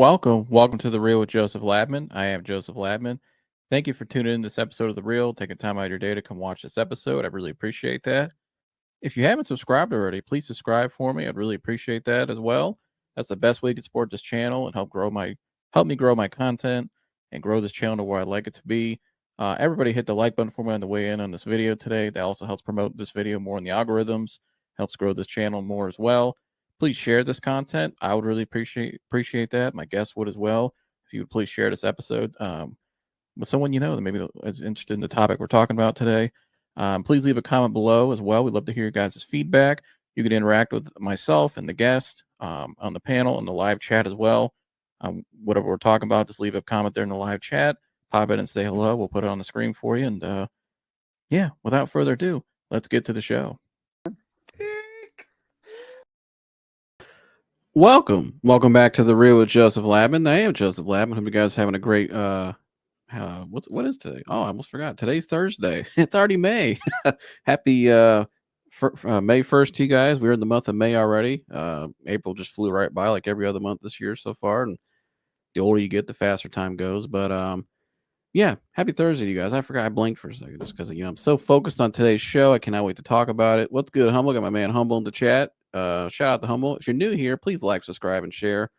Welcome to The Real with Joseph Lamtman. I am Joseph Lamtman. Thank you for tuning in to this episode of The Real, taking time out of your day to come watch this episode. I really appreciate that. If you haven't subscribed already, please subscribe for me. I'd really appreciate that as well. That's the best way you can support this channel and help me grow my content and grow this channel to where I'd like it to be. Everybody hit the like button for me on the way in on this video today. That also helps promote this video more in the algorithms, helps grow this channel more as well. Please share this content. I would really appreciate that. My guests would as well. If you would please share this episode with someone you know that maybe is interested in the topic we're talking about today. Please leave a comment below as well. We'd love to hear your guys' feedback. You can interact with myself and the guest on the panel and the live chat as well. Whatever we're talking about, just leave a comment there in the live chat. Pop in and say hello. We'll put it on the screen for you. And without further ado, let's get to the show. Welcome back to The Real with Joseph Lamtman. I am Joseph Lamtman. Hope you guys are having a great what is today? Oh, I almost forgot. Today's Thursday. It's already May. Happy May 1st to you guys. We're in the month of May already. April just flew right by like every other month this year so far, and the older you get, the faster time goes. But happy Thursday to you guys. I forgot, I blinked for a second just because I'm so focused on today's show. I cannot wait to talk about it. What's good, Humble? Got my man Humble in the chat. Shout out to Humble. If you're new here, please like, subscribe, and share.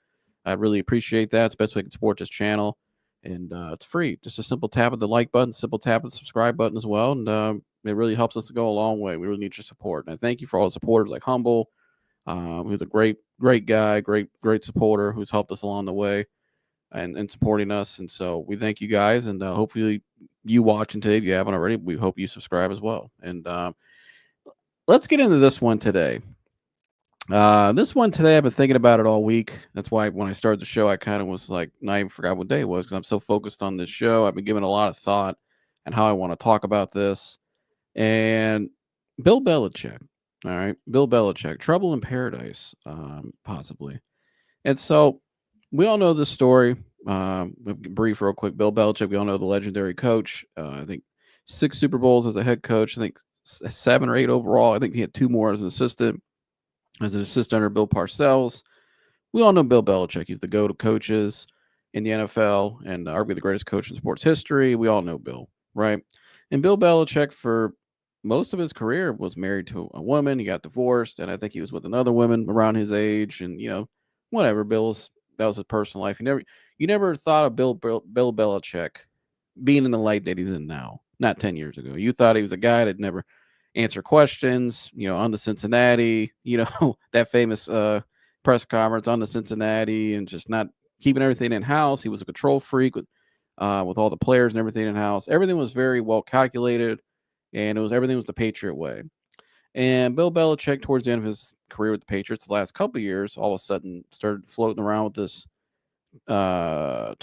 I really appreciate that. It's the best way to support this channel. And it's free. Just a simple tap of the like button, simple tap of the subscribe button as well. And it really helps us to go a long way. We really need your support. And I thank you for all the supporters like Humble, who's a great guy, great supporter who's helped us along the way and supporting us. And so we thank you guys. And hopefully you watching today, if you haven't already, we hope you subscribe as well. And let's get into this one today. This one today, I've been thinking about it all week. That's why when I started the show, I kind of was like, not even forgot what day it was because I'm so focused on this show. I've been giving a lot of thought and how I want to talk about this. And Bill Belichick, all right, Bill Belichick, trouble in paradise, possibly. And so we all know this story. Brief, real quick. Bill Belichick, we all know the legendary coach. I think 6 Super Bowls as a head coach. I think 7 or 8 overall. I think he had 2 more as an assistant. As an assistant under Bill Parcells. We all know Bill Belichick. He's the GOAT of coaches in the NFL and arguably the greatest coach in sports history. We all know Bill, right? And Bill Belichick, for most of his career, was married to a woman. He got divorced, and I think he was with another woman around his age. And, whatever, that was his personal life. You never thought of Bill Belichick being in the light that he's in now, not 10 years ago. You thought he was a guy that never answer questions, on the Cincinnati, that famous press conference on the Cincinnati, and just not keeping everything in house. He was a control freak with all the players and everything in house. Everything was very well calculated, and everything was the Patriot way. And Bill Belichick, towards the end of his career with the Patriots, the last couple of years, all of a sudden started floating around with this 23,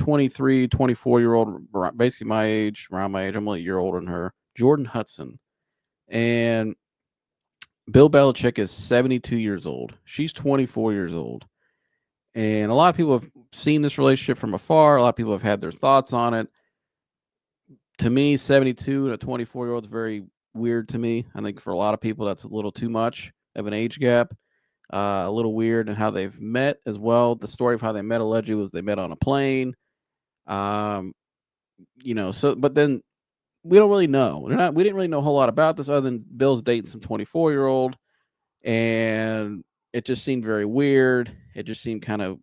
24-year-old, basically my age, around my age. I'm only a year older than her, Jordon Hudson. And Bill Belichick is 72 years old. She's 24 years old. And a lot of people have seen this relationship from afar. A lot of people have had their thoughts on it. To me, 72 and a 24-year-old is very weird to me. I think for a lot of people, that's a little too much of an age gap. A little weird. And how they've met as well. The story of how they met allegedly was they met on a plane. But then we don't really know. We didn't really know a whole lot about this other than Bill's dating some 24-year-old, and it just seemed very weird. It just seemed kind of,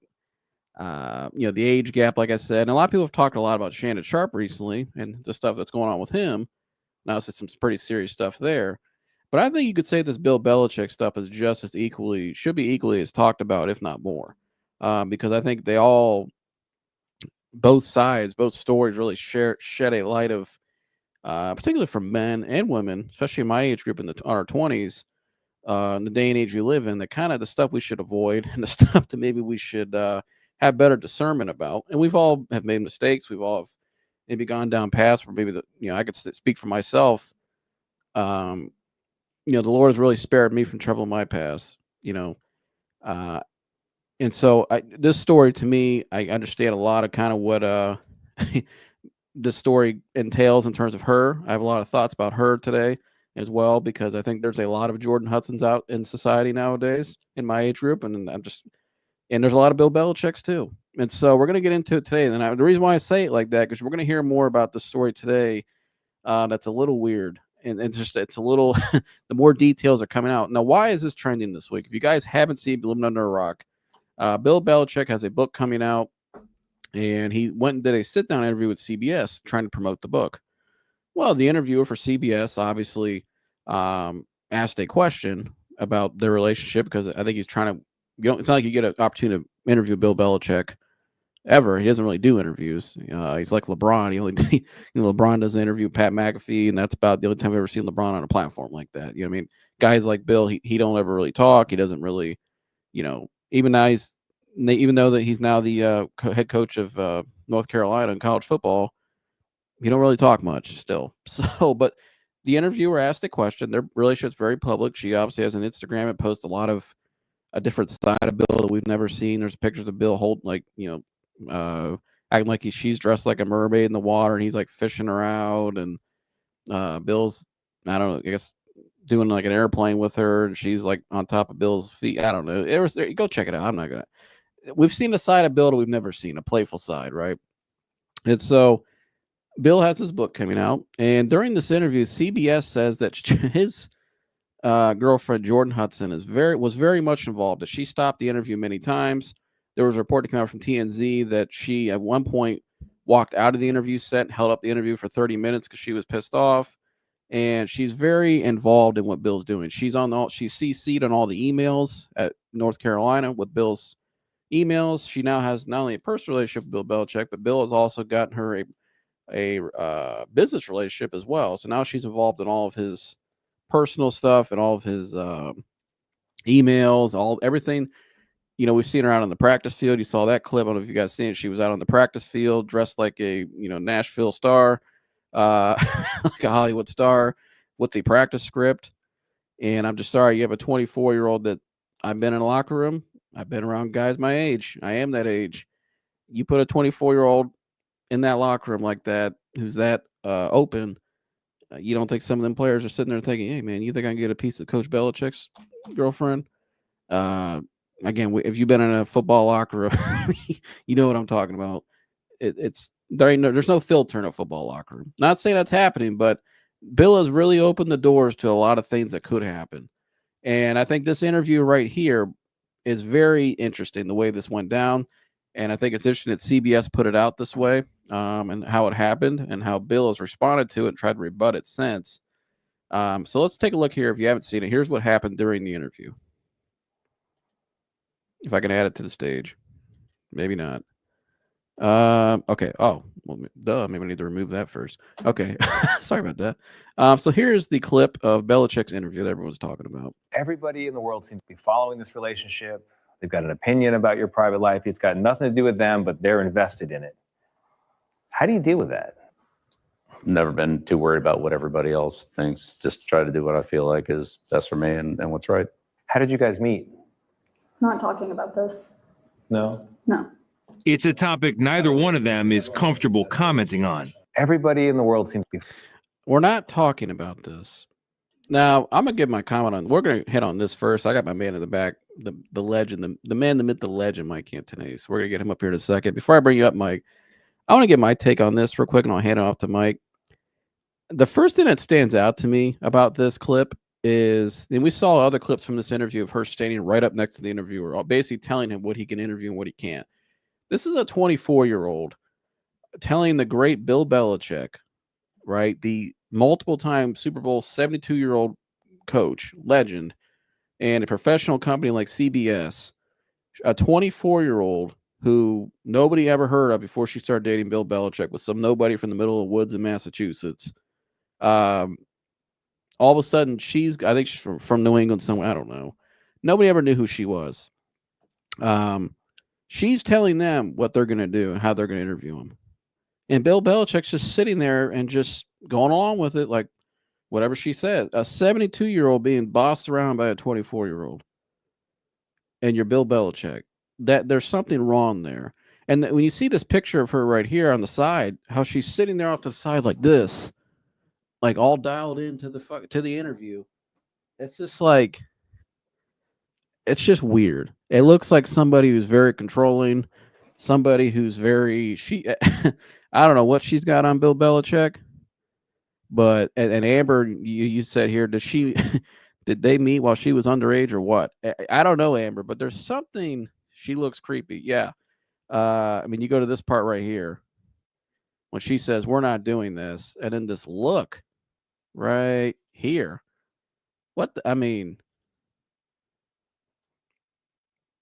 the age gap, like I said. And a lot of people have talked a lot about Shannon Sharp recently and the stuff that's going on with him. Now, it's some pretty serious stuff there. But I think you could say this Bill Belichick stuff is just as should be equally as talked about, if not more, because I think both sides, both stories really shed a light of, particularly for men and women, especially in my age group in our 20s, in the day and age we live in, the kind of the stuff we should avoid and the stuff that maybe we should have better discernment about. And we've all have made mistakes. We've all have maybe gone down paths where maybe I could speak for myself. The Lord has really spared me from trouble in my past. And so this story to me, I understand a lot of kind of what this story entails in terms of her. I have a lot of thoughts about her today as well, because I think there's a lot of Jordon Hudsons out in society nowadays in my age group. And there's a lot of Bill Belichick's too. And so we're going to get into it today. And the reason why I say it like that, because we're going to hear more about the story today. That's a little weird. And it's a little, the more details are coming out. Now, why is this trending this week? If you guys haven't seen Living Under a Rock, Bill Belichick has a book coming out, and he went and did a sit down interview with CBS trying to promote the book. Well, the interviewer for CBS obviously asked a question about their relationship, because I think he's trying to, it's not like you get an opportunity to interview Bill Belichick ever. He doesn't really do interviews. He's like LeBron. He only, LeBron does an interview with Pat McAfee, and that's about the only time I've ever seen LeBron on a platform like that. You know what I mean? Guys like Bill, he don't ever really talk. He doesn't really, even now even though that he's now the head coach of North Carolina in college football, he don't really talk much still. So, but the interviewer asked a question. Their relationship's very public. She obviously has an Instagram and posts a lot of a different side of Bill that we've never seen. There's pictures of Bill holding, like, acting like she's dressed like a mermaid in the water, and he's like fishing her out, and Bill's, I don't know, I guess doing like an airplane with her, and she's like on top of Bill's feet. I don't know. It was there. Go check it out. I'm not gonna. We've seen a side of Bill that we've never seen, a playful side, right? And so Bill has his book coming out, and during this interview, CBS says that his girlfriend Jordon Hudson was very much involved. That she stopped the interview many times. There was a report to come out from TNZ that she at one point walked out of the interview set, held up the interview for 30 minutes because she was pissed off, and she's very involved in what Bill's doing. She's CC'd on all the emails at North Carolina with Bill's emails. She now has not only a personal relationship with Bill Belichick, but Bill has also gotten her a business relationship as well. So now she's involved in all of his personal stuff and all of his emails, everything. We've seen her out on the practice field. You saw that clip. I don't know if you guys seen it. She was out on the practice field dressed like a Nashville star, like a Hollywood star, with the practice script. And I'm just sorry you have a 24-year-old that I've been in a locker room. I've been around guys my age. I am that age. You put a 24-year-old in that locker room like that, who's that open. You don't think some of them players are sitting there thinking, "Hey, man, you think I can get a piece of Coach Belichick's girlfriend?" Again, if you've been in a football locker room, you know what I'm talking about. There's no filter in a football locker room. Not saying that's happening, but Bill has really opened the doors to a lot of things that could happen. And I think this interview right here is very interesting, the way this went down. And I think it's interesting that CBS put it out this way, and how it happened and how Bill has responded to it and tried to rebut it since. So let's take a look here. If you haven't seen it, here's what happened during the interview. If I can add it to the stage. Maybe not. Okay. Oh, well, duh. Maybe I need to remove that first. Okay. Sorry about that. So here's the clip of Belichick's interview that everyone's talking about. Everybody in the world seems to be following this relationship. They've got an opinion about your private life. It's got nothing to do with them, but they're invested in it. How do you deal with that? Never been too worried about what everybody else thinks. Just try to do what I feel like is best for me and what's right. How did you guys meet? Not talking about this. No? No. It's a topic neither one of them is comfortable commenting on. Everybody in the world seems to be. We're not talking about this. Now, I'm going to give my comment on, we're going to hit on this first. I got my man in the back, the legend, the man, the myth, the legend, Mike Antonese. So we're going to get him up here in a second. Before I bring you up, Mike, I want to get my take on this real quick, and I'll hand it off to Mike. The first thing that stands out to me about this clip is, and we saw other clips from this interview of her standing right up next to the interviewer, basically telling him what he can interview and what he can't. This is a 24-year-old telling the great Bill Belichick, right, the multiple-time Super Bowl 72-year-old coach, legend, and a professional company like CBS, a 24-year-old who nobody ever heard of before she started dating Bill Belichick, was some nobody from the middle of the woods in Massachusetts. All of a sudden, I think she's from New England somewhere. I don't know. Nobody ever knew who she was. She's telling them what they're going to do and how they're going to interview him. And Bill Belichick's just sitting there and just going along with it, like whatever she said. A 72-year-old being bossed around by a 24-year-old. And you're Bill Belichick. That there's something wrong there. And when you see this picture of her right here on the side, how she's sitting there off to the side like this, like all dialed into the interview. It's just like, it's just weird. It looks like somebody who's very controlling, somebody who's very I don't know what she's got on Bill Belichick, but and Amber, you said here, did she did they meet while she was underage or what? I don't know, Amber, but there's something. She looks creepy. Yeah. I mean, you go to this part right here when she says we're not doing this, and then this look right here. I mean,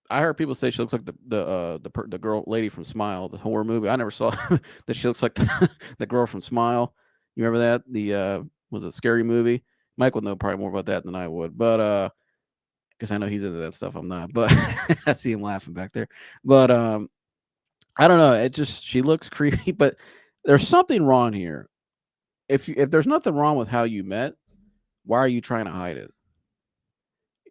I heard people say she looks like the girl lady from Smile, the horror movie. I never saw that she looks like the girl from Smile. You remember that? The was it Scary Movie? Mike would know probably more about that than I would, but because I know he's into that stuff. I'm not, but I see him laughing back there. But I don't know. It just she looks creepy, but there's something wrong here. If there's nothing wrong with how you met, why are you trying to hide it?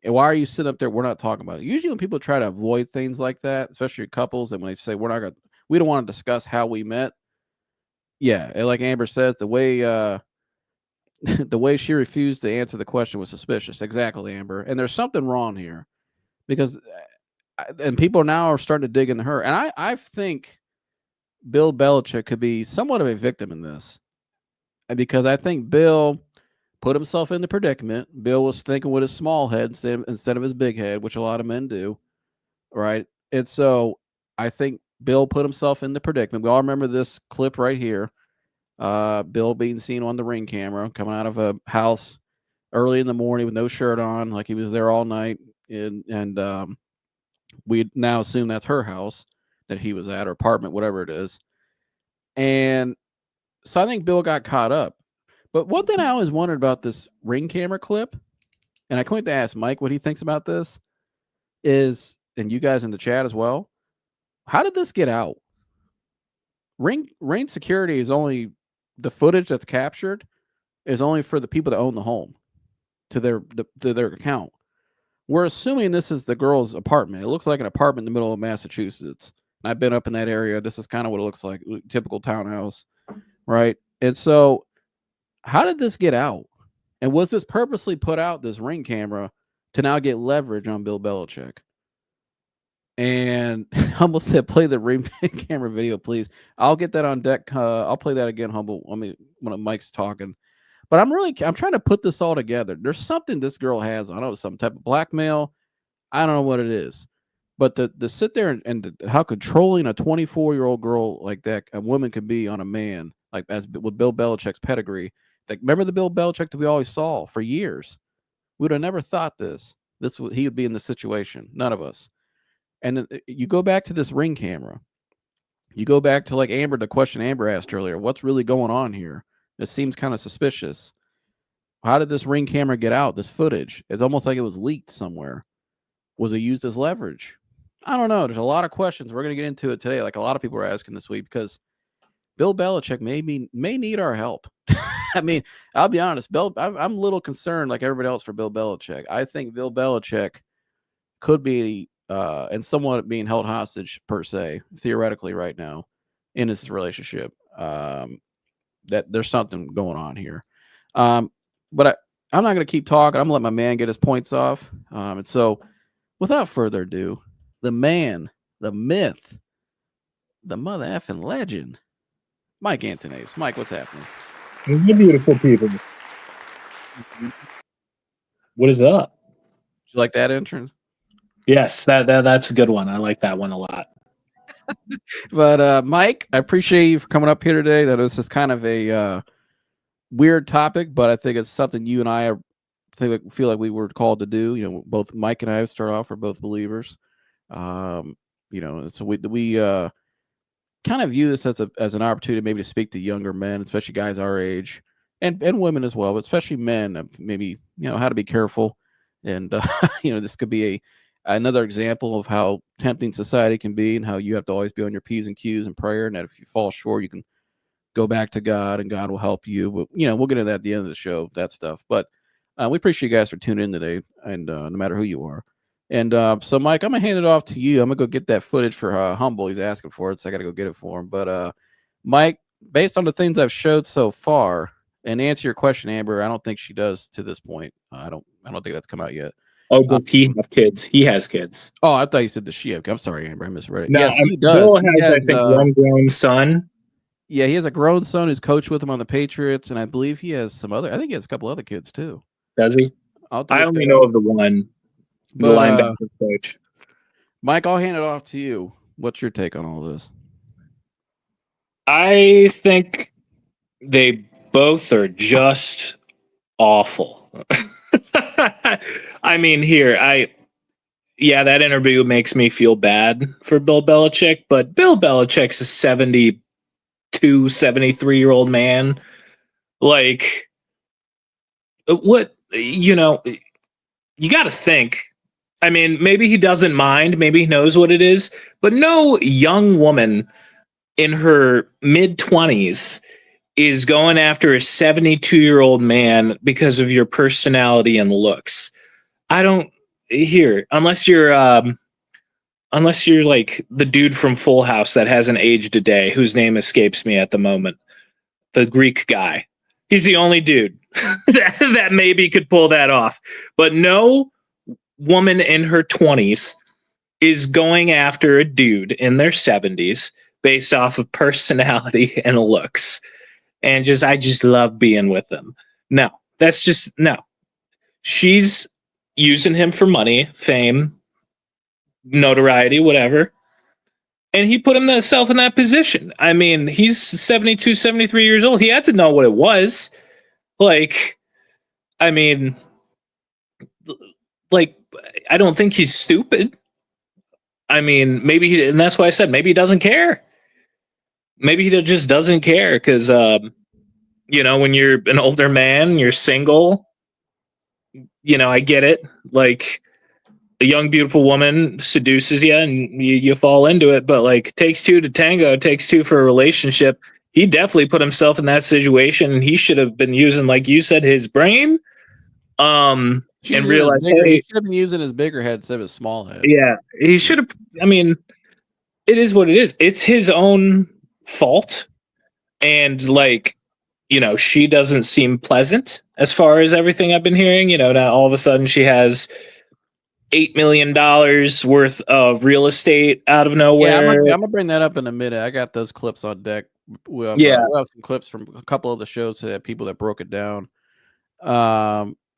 And why are you sitting up there? We're not talking about it. Usually when people try to avoid things like that, especially couples, and when they say we don't want to discuss how we met. Yeah, and like Amber says, the way the way she refused to answer the question was suspicious. Exactly, Amber. And there's something wrong here because, and people now are starting to dig into her. And I think Bill Belichick could be somewhat of a victim in this, because I think Bill put himself in the predicament. Bill was thinking with his small head instead of his big head, which a lot of men do, right? And so I think Bill put himself in the predicament. We all remember this clip right here. Bill being seen on the Ring camera coming out of a house early in the morning with no shirt on, like he was there all night. And we now assume that's her house that he was at, or apartment, whatever it is. And so I think Bill got caught up. But one thing I always wondered about this Ring camera clip, and I couldn't to ask Mike what he thinks about this, is, and you guys in the chat as well, how did this get out? Ring security is only, the footage that's captured is only for the people that own the home, to their account. We're assuming this is the girl's apartment. It looks like an apartment in the middle of Massachusetts. And I've been up in that area. This is kind of what it looks like, typical townhouse, right? And so how did this get out? And was this purposely put out, this Ring camera, to now get leverage on Bill Belichick? And Humble said, play the Ring camera video, please. I'll get that on deck. I'll play that again, Humble. I mean, when Mike's talking. But I'm trying to put this all together. There's something this girl has. I don't know, some type of blackmail. I don't know what it is. But to sit there and how controlling a 24-year-old girl like that, a woman could be on a man, like as with Bill Belichick's pedigree. Like, remember the Bill Belichick that we always saw for years? We would have never thought he would be in this situation. None of us. And then you go back to this Ring camera. You go back to like Amber, the question Amber asked earlier. What's really going on here? It seems kind of suspicious. How did this Ring camera get out? This footage? It's almost like it was leaked somewhere. Was it used as leverage? I don't know. There's a lot of questions. We're going to get into it today, like a lot of people are asking this week, because Bill Belichick may need our help. I mean, I'll be honest. I'm a little concerned, like everybody else, for Bill Belichick. I think Bill Belichick could be, and somewhat being held hostage, per se, theoretically, right now in this relationship. That there's something going on here. But I'm not going to keep talking. I'm going to let my man get his points off. And so, without further ado, the man, the myth, the mother effing legend, Mike Antonace. Mike, what's happening? You beautiful people. What is up? Did you like that entrance? Yes, that's a good one. I like that one a lot. But Mike, I appreciate you for coming up here today. That this is kind of a weird topic, but I think it's something you and I feel like we were called to do. You know, both Mike and I start off, we're both believers. You know, so we kind of view this as an opportunity maybe to speak to younger men, especially guys our age, and women as well, but especially men, maybe, you know, how to be careful. And you know, this could be another example of how tempting society can be, and how you have to always be on your P's and Q's in prayer, and that if you fall short, you can go back to God and God will help you. But, you know, we'll get into that at the end of the show, that stuff. But we appreciate you guys for tuning in today, and no matter who you are. And so, Mike, I'm going to hand it off to you. I'm going to go get that footage for Humble. He's asking for it, so I got to go get it for him. But, Mike, based on the things I've showed so far, and to answer your question, Amber, I don't think she does to this point. I don't think that's come out yet. Oh, does he have kids? He has kids. Oh, I thought you said the she. I'm sorry, Amber. I misread it. No, Yes, he does. Bill He has, I has, think, one grown son. yeah, he has a grown son who's coached with him on the Patriots, and I believe he has some other. I think he has a couple other kids too. Does he? I'll have to I look only that know up. of the one, the But linebacker coach. Mike, I'll hand it off to you. What's your take on all this? I think they both are just awful. I mean, yeah, that interview makes me feel bad for Bill Belichick, but Bill Belichick's a 72, 73-year-old man. Like, what, you got to think. I mean, maybe he doesn't mind, maybe he knows what it is, but no young woman in her mid-20s is going after a 72-year-old man because of your personality and looks. I don't hear unless you're like the dude from Full House that hasn't aged a day, whose name escapes me at the moment. The Greek guy. He's the only dude that maybe could pull that off. But no woman in her 20s is going after a dude in their 70s based off of personality and looks. And I just love being with them. No, that's just no. She's using him for money, fame, notoriety, whatever. And he put himself in that position. I mean, he's 72, 73 years old. He had to know what it was. Like, I mean, like, I don't think he's stupid. I mean, maybe and that's why I said maybe he doesn't care. Maybe he just doesn't care because, when you're an older man, you're single, I get it. Like, a young, beautiful woman seduces you and you fall into it. But like, takes two to tango, takes two for a relationship. He definitely put himself in that situation, and he should have been using, like you said, his brain. And realized, he hey, should have been using his bigger head instead of his small head. yeah, he should have. I mean, it is what it is. It's his own fault. And like, she doesn't seem pleasant as far as everything I've been hearing. Now all of a sudden she has $8 million worth of real estate out of nowhere. I'm gonna bring that up in a minute. I got those clips on deck. We'll have some clips from a couple of the shows that people that broke it down.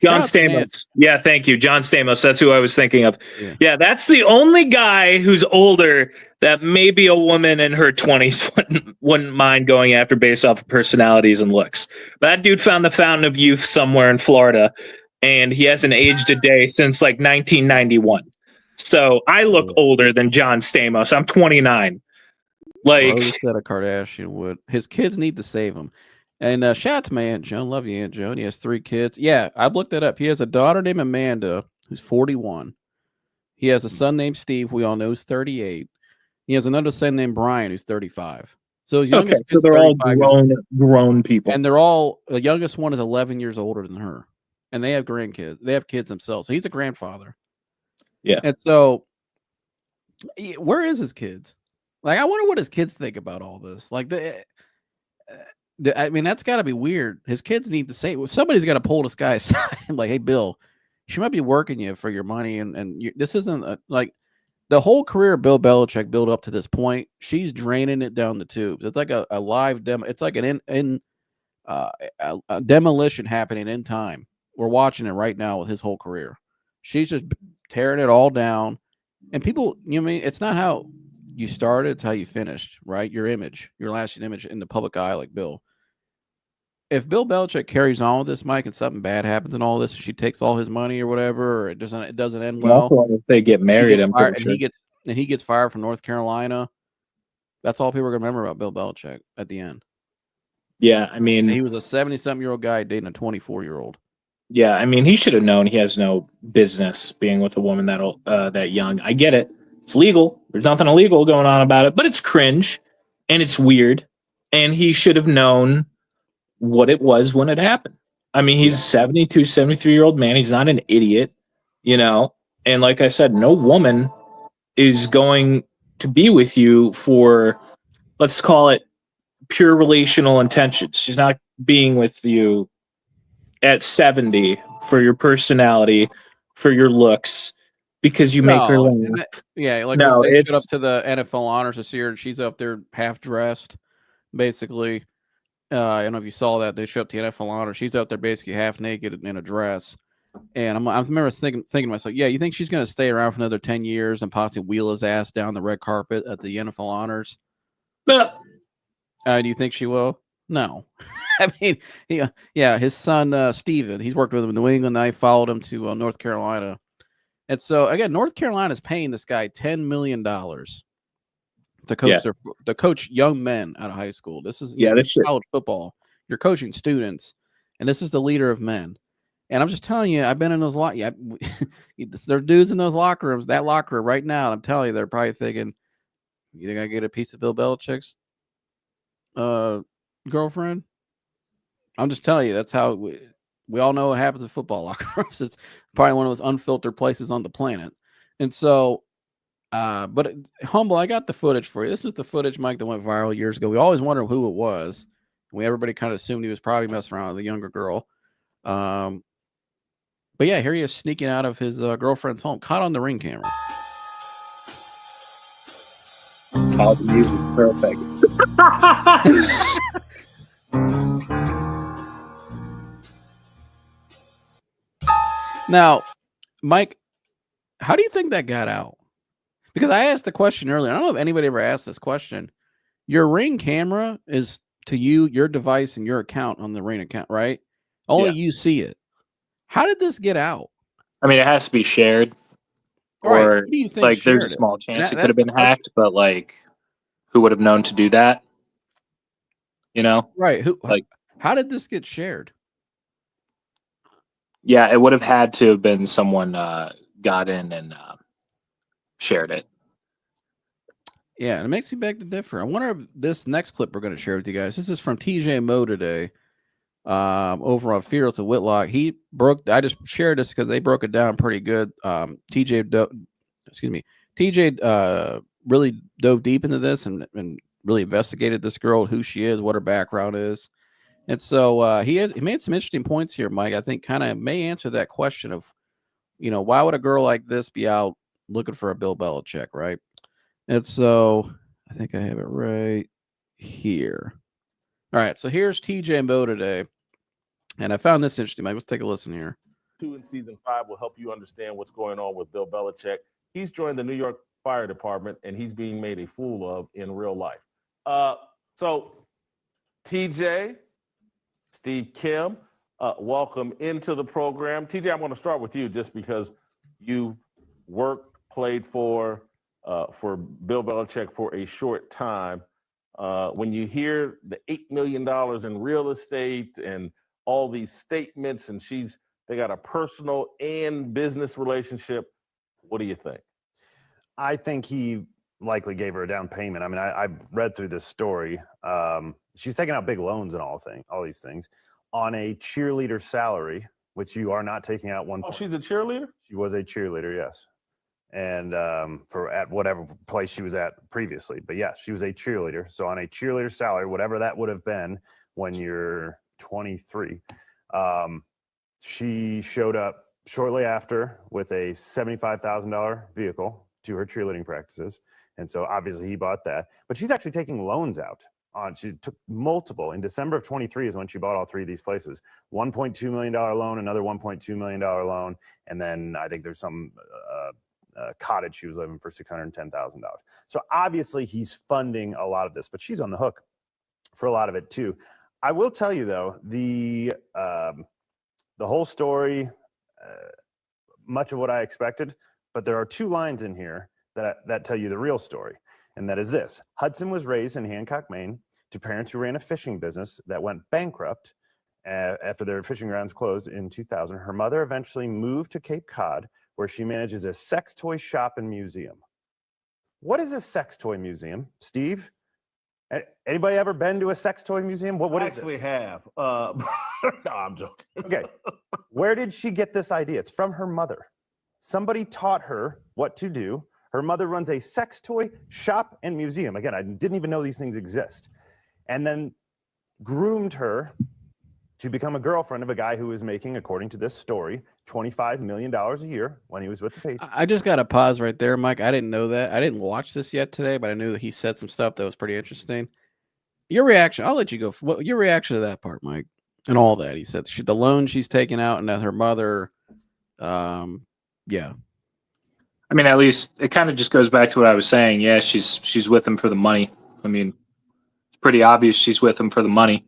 John Stamos. Yeah, thank you. John Stamos. That's who I was thinking of. Yeah, that's the only guy who's older that maybe a woman in her 20s wouldn't mind going after based off of personalities and looks. That dude found the fountain of youth somewhere in Florida, and he hasn't aged a day since like 1991. So I look older than John Stamos. I'm 29. Like, said a Kardashian would. His kids need to save him. And shout out to my Aunt Joan. Love you, Aunt Joan. He has 3 kids. Yeah, I looked that up. He has a daughter named Amanda, who's 41. He has a son named Steve, we all know is 38. He has another son named Brian, who's 35. So his youngest so they're all grown people. And they're all, the youngest one is 11 years older than her. And they have grandkids. They have kids themselves. So he's a grandfather. Yeah. And so, where is his kids? Like, I wonder what his kids think about all this. Like, I mean, that's got to be weird. His kids need to say, well, somebody's got to pull this guy aside. Like, hey, Bill, she might be working you for your money. And this isn't like the whole career of Bill Belichick built up to this point. She's draining it down the tubes. It's like a live demo. It's like a demolition happening in time. We're watching it right now with his whole career. She's just tearing it all down. And people, it's not how you started, it's how you finished, right? Your image, your lasting image in the public eye, like Bill. If Bill Belichick carries on with this, Mike, and something bad happens in all this, and she takes all his money or whatever, or it doesn't end well. If they get married, he gets fired from North Carolina. That's all people are gonna remember about Bill Belichick at the end. Yeah, I mean, he was a 70-something-year-old guy dating a 24-year-old. Yeah, I mean, he should have known he has no business being with a woman that young. I get it. It's legal. There's nothing illegal going on about it, but it's cringe and it's weird. And he should have known what it was when it happened. I mean, he's a 72, 73-year-old man. He's not an idiot, And like I said, no woman is going to be with you for, let's call it, pure relational intentions. She's not being with you at 70 for your personality for your looks because you make her No, laugh. like No, they showed up it's to the NFL honors this year, and she's up there half dressed, basically. I don't know if you saw that. They showed up to the NFL honors. She's out there basically half naked in a dress. And I remember thinking to myself, yeah, you think she's going to stay around for another 10 years and possibly wheel his ass down the red carpet at the NFL honors? but Do you think she will? No. I mean, yeah, his son, Steven, he's worked with him in New England. I followed him to North Carolina. And so, again, North Carolina is paying this guy $10 million to coach to coach young men out of high school. This is this shit. college football. You're coaching students, and this is the leader of men. And I'm just telling you, I've been in those there are dudes in those locker rooms. That locker room right now, I'm telling you, they're probably thinking, "You think I get a piece of Bill Belichick's girlfriend?" I'm just telling you, that's how we all know what happens in football locker rooms. It's probably one of those unfiltered places on the planet. And so, but Humble, I got the footage for you. This is the footage, Mike, that went viral years ago. We always wondered who it was. Everybody kind of assumed he was probably messing around with a younger girl. But yeah, here he is sneaking out of his girlfriend's home, caught on the Ring camera. All the music, perfect. Now, Mike, how do you think that got out? Because I asked the question earlier. I don't know if anybody ever asked this question. Your Ring camera is to you, your device and your account on the Ring account, right? Only you see it. How did this get out? I mean, it has to be shared. Right. Or Who do you think like there's a shared it? small chance it That's could have been the question. hacked, but like who would have known to do that? You know? Right. Like how did this get shared? yeah, it would have had to have been someone got in and shared it. Yeah, and it makes me beg to differ. I wonder if this next clip we're going to share with you guys. This is from TJ Moe today, over on Fearless of Whitlock. I just shared this because they broke it down pretty good. TJ really dove deep into this and really investigated this girl, who she is, what her background is. And so he made some interesting points here, Mike. I think kind of may answer that question of, why would a girl like this be out looking for a Bill Belichick, right? And so I think I have it right here. All right, so here's TJ Moe today. And I found this interesting, Mike. Let's take a listen here. 2 in season 5 will help you understand what's going on with Bill Belichick. He's joined the New York Fire Department, and he's being made a fool of in real life. So, TJ, Steve Kim, welcome into the program. TJ, I'm going to start with you just because you've played for Bill Belichick for a short time. When you hear the $8 million in real estate and all these statements, and they got a personal and business relationship, what do you think? I think he likely gave her a down payment. I mean, I read through this story. She's taking out big loans and all these things on a cheerleader salary, which you are not taking out one. Oh, she's a cheerleader? She was a cheerleader, yes. And at whatever place she was at previously. But yes, she was a cheerleader. So on a cheerleader salary, whatever that would have been when you're 23, she showed up shortly after with a $75,000 vehicle to her cheerleading practices. And so obviously he bought that. But she's actually taking loans out. She took multiple. In December of 23 is when she bought all 3 of these places. $1.2 million loan, another $1.2 million loan. And then I think there's some cottage she was living for $610,000. So obviously he's funding a lot of this, but she's on the hook for a lot of it too. I will tell you though, the whole story, much of what I expected, but there are 2 lines in here that tell you the real story. And that is this: Hudson was raised in Hancock, Maine, to parents who ran a fishing business that went bankrupt after their fishing grounds closed in 2000. Her mother eventually moved to Cape Cod, where she manages a sex toy shop and museum. What is a sex toy museum, Steve? Anybody ever been to a sex toy museum? What I is actually this? have. No, I'm joking. Okay. Where did she get this idea? It's from her mother. Somebody taught her what to do. Her mother runs a sex toy shop and museum. Again, I didn't even know these things exist. And then groomed her to become a girlfriend of a guy who was making, according to this story, $25 million a year when he was with the Patriots. I just got to pause right there, Mike. I didn't know that. I didn't watch this yet today, but I knew that he said some stuff that was pretty interesting. Your reaction, I'll let you go. What your reaction to that part, Mike, and all that? He said the loan she's taking out and that her mother, yeah. I mean, at least it kind of just goes back to what I was saying. Yeah, she's with him for the money. I mean, it's pretty obvious she's with him for the money.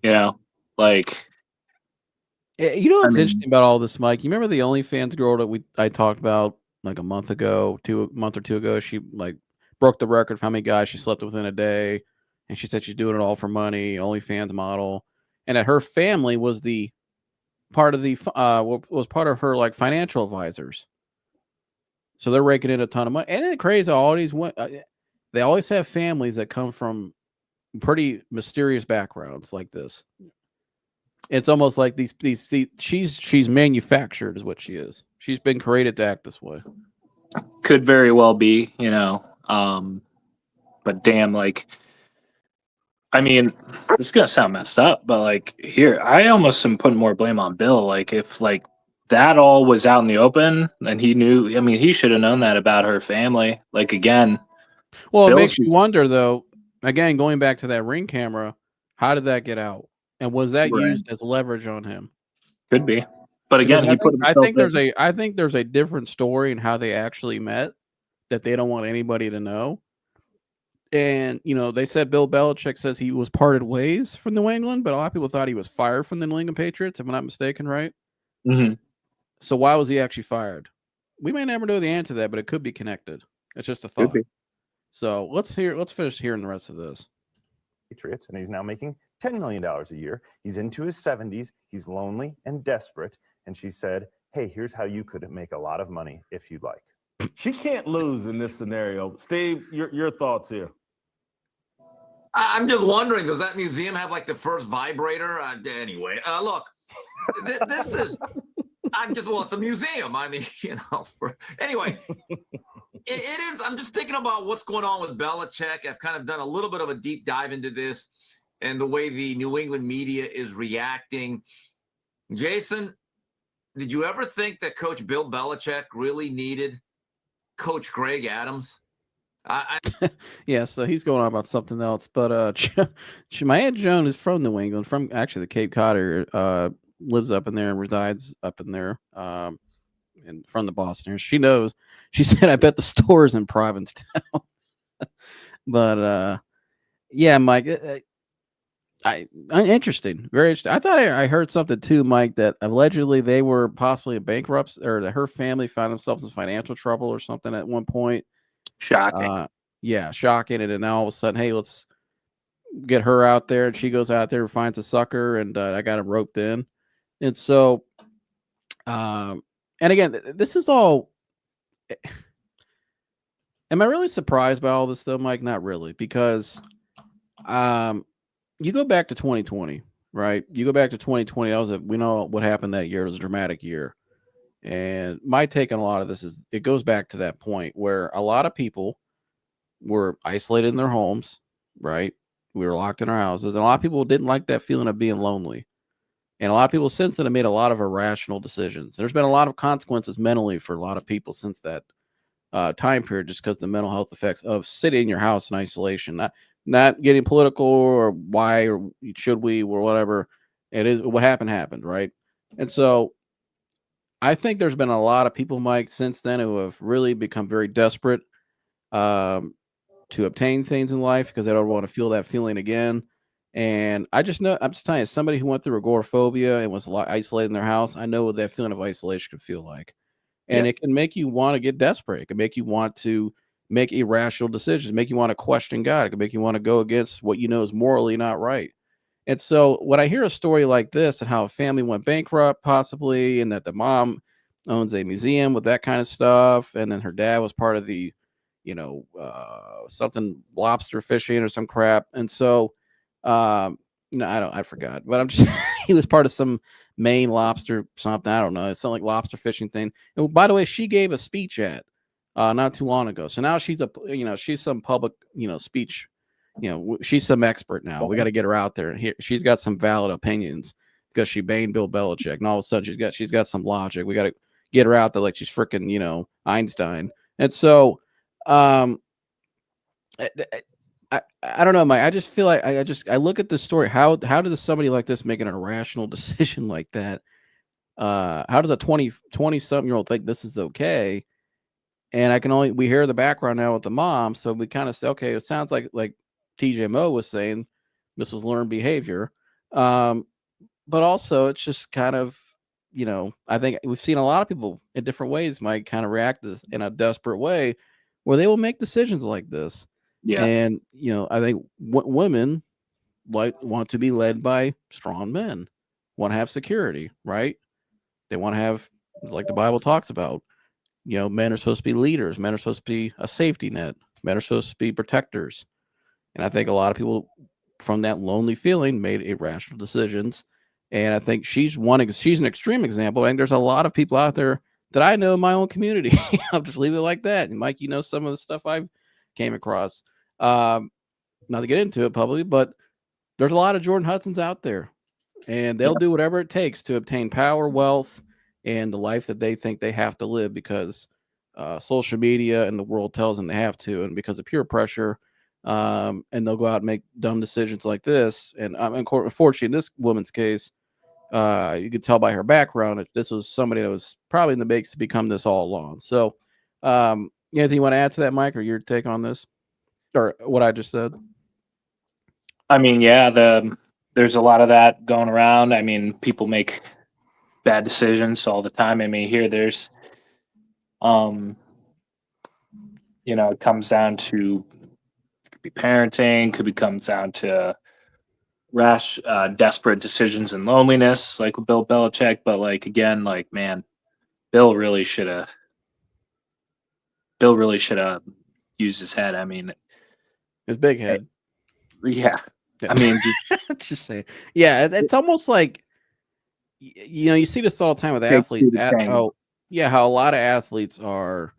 You know, like You know what's interesting about all this, Mike? You remember the OnlyFans girl that I talked about like a month or two ago? She like broke the record for how many guys she slept with in a day, and she said she's doing it all for money. OnlyFans model, and that her family was the part of the was part of her like financial advisors. So they're raking in a ton of money. And it's crazy. They always have families that come from pretty mysterious backgrounds like this. It's almost like she's manufactured is what she is. She's been created to act this way. could very well be, you know. But damn, like, I mean, this is gonna sound messed up, but like here, I almost am putting more blame on Bill. Like if like that all was out in the open and he knew, I mean, he should have known that about her family. Like again, Well, it Bill's makes you just- wonder though, again, going back to that Ring camera, how did that get out? And was that Right. used as leverage on him? could be. But again, Because he put himself I think there's a different story in how they actually met that they don't want anybody to know. And you know, they said Bill Belichick says he was parted ways from New England, but a lot of people thought he was fired from the New England Patriots, if I'm not mistaken, right? Mhm. So why was he actually fired? We may never know the answer to that, but it could be connected. It's just a Could thought. be. So let's finish hearing the rest of this. Patriots, and he's now making $10 million a year. He's into his 70s. He's lonely and desperate. And she said, hey, here's how you could make a lot of money if you'd like. She can't lose in this scenario. Steve, your thoughts here. I'm just wondering, does that museum have like the first vibrator? Anyway, look, this is, it's a museum. I mean, you know, anyway, it is, I'm just thinking about what's going on with Belichick. I've kind of done a little bit of a deep dive into this and the way the New England media is reacting. Jason, did you ever think that Coach Bill Belichick really needed Coach Greg Adams? Yeah, so he's going on about something else. But my Aunt Joan is from New England, from actually the Cape Cod area, lives up in there and resides up in there, and from the Boston area. She knows. She said, I bet the store's in Provincetown. But yeah, Mike, interesting. Very interesting. I thought I heard something too, Mike, that allegedly they were possibly bankrupt, or that her family found themselves in financial trouble or something at one point. Shocking. Yeah, shocking. And then now all of a sudden, hey, let's get her out there. And she goes out there and finds a sucker, and I got him roped in. And so, and again, this is all. Am I really surprised by all this though, Mike? Not really, because you go back to 2020, right? You go back to 2020. We know what happened that year. It was a dramatic year. And my take on a lot of this is it goes back to that point where a lot of people were isolated in their homes, right? We were locked in our houses. And a lot of people didn't like that feeling of being lonely. And a lot of people since then have made a lot of irrational decisions. There's been a lot of consequences mentally for a lot of people since that time period, just because the mental health effects of sitting in your house in isolation, not getting political or why or should we or whatever. It is what happened, right? And so I think there's been a lot of people, Mike, since then who have really become very desperate to obtain things in life because they don't want to feel that feeling again. And I'm just telling you, somebody who went through agoraphobia and was isolated in their house, I know what that feeling of isolation can feel like. And it can make you want to get desperate. It can make you want to make irrational decisions, make you want to question God. It can make you want to go against what you know is morally not right. And so when I hear a story like this and how a family went bankrupt possibly, and that the mom owns a museum with that kind of stuff, and then her dad was part of the, something lobster fishing or some crap. And so, I forgot, but I'm just, he was part of some Maine lobster something. I don't know. It's something like lobster fishing thing. And by the way, she gave a speech at not too long ago. So now she's she's some public, speech. She's some expert now. We got to get her out there. She's got some valid opinions. because she banged Bill Belichick, and all of a sudden she's got some logic. We got to get her out there like she's freaking Einstein. And so I don't know, Mike. I just feel like I look at this story. How does somebody like this make an irrational decision like that? How does a 20 something year old think this is okay? And we hear the background now with the mom, so we kind of say, okay, it sounds like TJ Moe was saying, this was learned behavior. But also it's just kind of, I think we've seen a lot of people in different ways, Mike, kind of react this in a desperate way where they will make decisions like this. Yeah. And, I think women want to be led by strong men, want to have security, right? They want to have, like the Bible talks about, men are supposed to be leaders. Men are supposed to be a safety net. Men are supposed to be protectors. And I think a lot of people from that lonely feeling made irrational decisions. And I think she's an extreme example. And there's a lot of people out there that I know in my own community. I'll just leave it like that. And Mike, some of the stuff I've came across. Not to get into it publicly, but there's a lot of Jordon Hudsons out there. And they'll do whatever it takes to obtain power, wealth, and the life that they think they have to live because social media and the world tells them they have to, and because of peer pressure, and they'll go out and make dumb decisions like this. And unfortunately, in this woman's case, you could tell by her background that this was somebody that was probably in the makes to become this all along. So, anything you want to add to that, Mike, or your take on this, or what I just said? I mean, there's a lot of that going around. I mean, people make bad decisions all the time. I mean, here there's, it comes down to, it could be parenting, comes down to rash, desperate decisions and loneliness, like with Bill Belichick. But again, man, Bill really should have used his head. I mean, his big head. Yeah. I mean, just say, yeah, it's almost like, you see this all the time with athletes. How a lot of athletes are,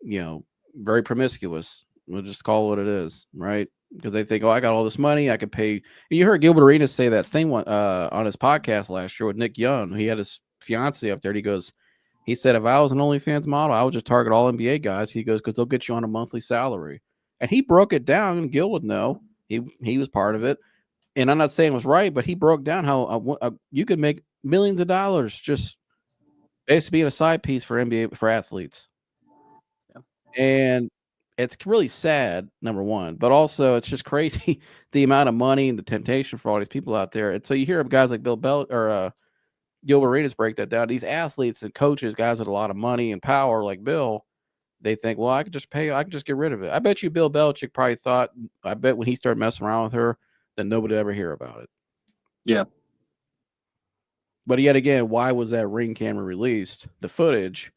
very promiscuous. We'll just call it what it is, right? Because they think, I got all this money, I could pay. And you heard Gilbert Arenas say that thing on his podcast last year with Nick Young. He had his fiance up there. He said, if I was an OnlyFans model, I would just target all NBA guys. He goes, because they'll get you on a monthly salary. And he broke it down, and Gil would know. He was part of it. And I'm not saying it was right, but he broke down how you could make millions of dollars just basically being a side piece for athletes. Yeah. And it's really sad, number one, but also it's just crazy the amount of money and the temptation for all these people out there. And so you hear of guys like Gilbert Arenas break that down. These athletes and coaches, guys with a lot of money and power like Bill, they think, well, I could just get rid of it. I bet you Bill Belichick probably thought, when he started messing around with her, that nobody would ever hear about it. Yeah. But yet again, why was that Ring camera released, the footage?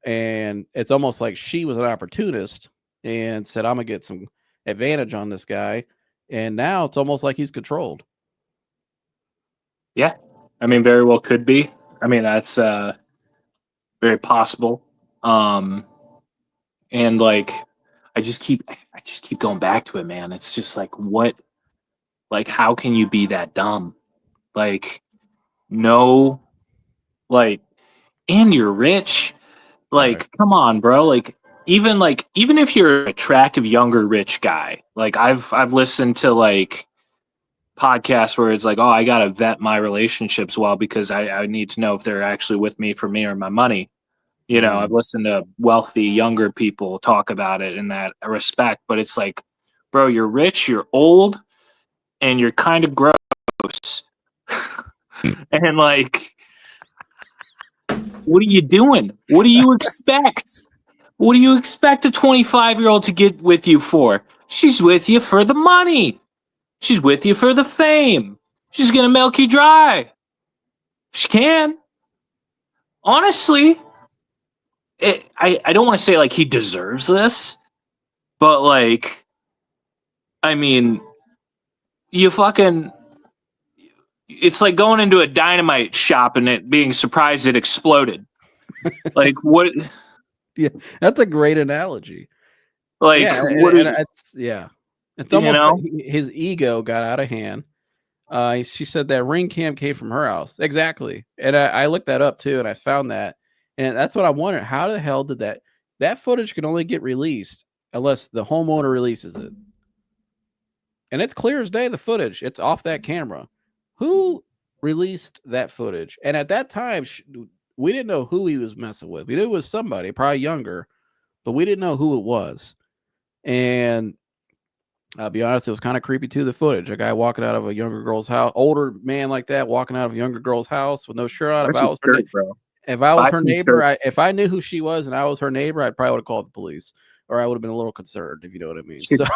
And it's almost like she was an opportunist and said, I'm going to get some advantage on this guy. And now it's almost like he's controlled. Yeah. I mean, very well could be. I mean, that's very possible. And I just keep going back to it, man. It's just how can you be that dumb? No, and you're rich. Right. Come on, bro. Even if you're an attractive, younger, rich guy, I've listened to podcasts where it's I got to vet my relationships well because I need to know if they're actually with me for me or my money. I've listened to wealthy, younger people talk about it in that respect, but it's bro, you're rich, you're old, and you're kind of gross. And what are you doing? What do you expect? What do you expect a 25-year-old to get with you for? She's with you for the money. She's with you for the fame. She's going to milk you dry. She can. Honestly, I don't want to say he deserves this, but I mean, you fucking, it's like going into a dynamite shop and it being surprised it exploded. What? Yeah, that's a great analogy. It's almost like his ego got out of hand. She said that ring cam came from her house. Exactly. And I looked that up too, and I found that. And that's what I wondered. How the hell did that footage can only get released unless the homeowner releases it? And it's clear as day, the footage. It's off that camera. Who released that footage? And at that time, we didn't know who he was messing with. We knew it was somebody, probably younger, but we didn't know who it was. And I'll be honest, it was kind of creepy too, the footage. A guy walking out of a younger girl's house, older man like that, walking out of a younger girl's house with no shirt on. If I was her neighbor, if I knew who she was and I was her neighbor, I probably would have called the police, or I would have been a little concerned, if you know what I mean. Should buy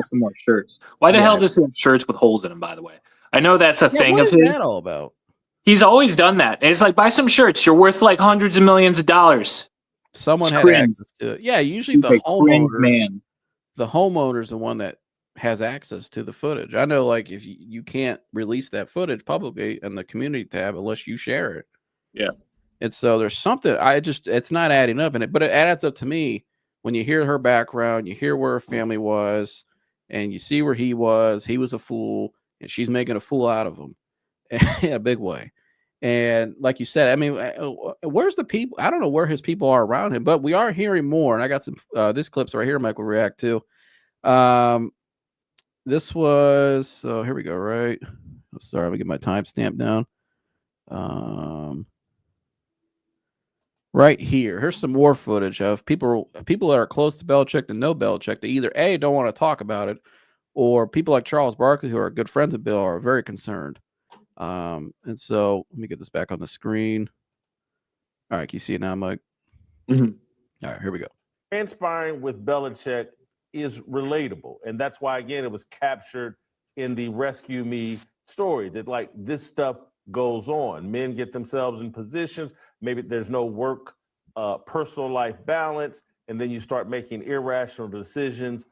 some more shirts. Why the hell does he have shirts with holes in them, by the way? I know that's a thing of his. What is that all about? He's always done that. And it's like, buy some shirts. You're worth like hundreds of millions of dollars. Someone had access to it. Yeah, usually the homeowner. The homeowner's the one that has access to the footage. I know, like, if you can't release that footage publicly in the community tab unless you share it. Yeah. And so there's something it's not adding up in it, but it adds up to me when you hear her background, you hear where her family was, and you see where he was a fool, and she's making a fool out of him in a big way. And like you said, I mean, where's the people? I don't know where his people are around him, but we are hearing more. And I got some this clips right here, Mike will react to. This was here we go, right? Sorry, let me get my timestamp down. Right here. Here's some more footage of people that are close to Belichick and know Belichick. They either A, don't want to talk about it, or people like Charles Barkley, who are good friends of Bill, are very concerned. And so let me get this back on the screen. All right, can you see it now, Mike? Mm-hmm. All right, here we go. Transpiring with Belichick is relatable, and that's why, again, it was captured in the Rescue Me story, that like this stuff goes on. Men get themselves in positions, maybe there's no work, personal life balance, and then you start making irrational decisions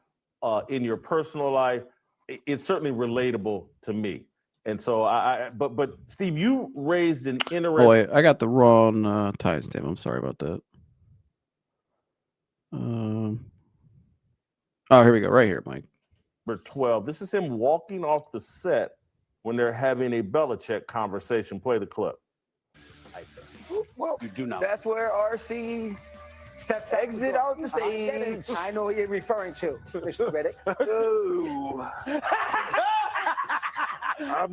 in your personal life. It's certainly relatable to me. And so but Steve, you raised an interesting. Oh, wait, I got the wrong timestamp. I'm sorry about that. Oh, here we go. Right here, Mike. Number 12. This is him walking off the set when they're having a Belichick conversation. Play the clip. Well, you do not. That's where RC steps exit out the stage. I know who you're referring to, Mr. Riddick. Ooh. I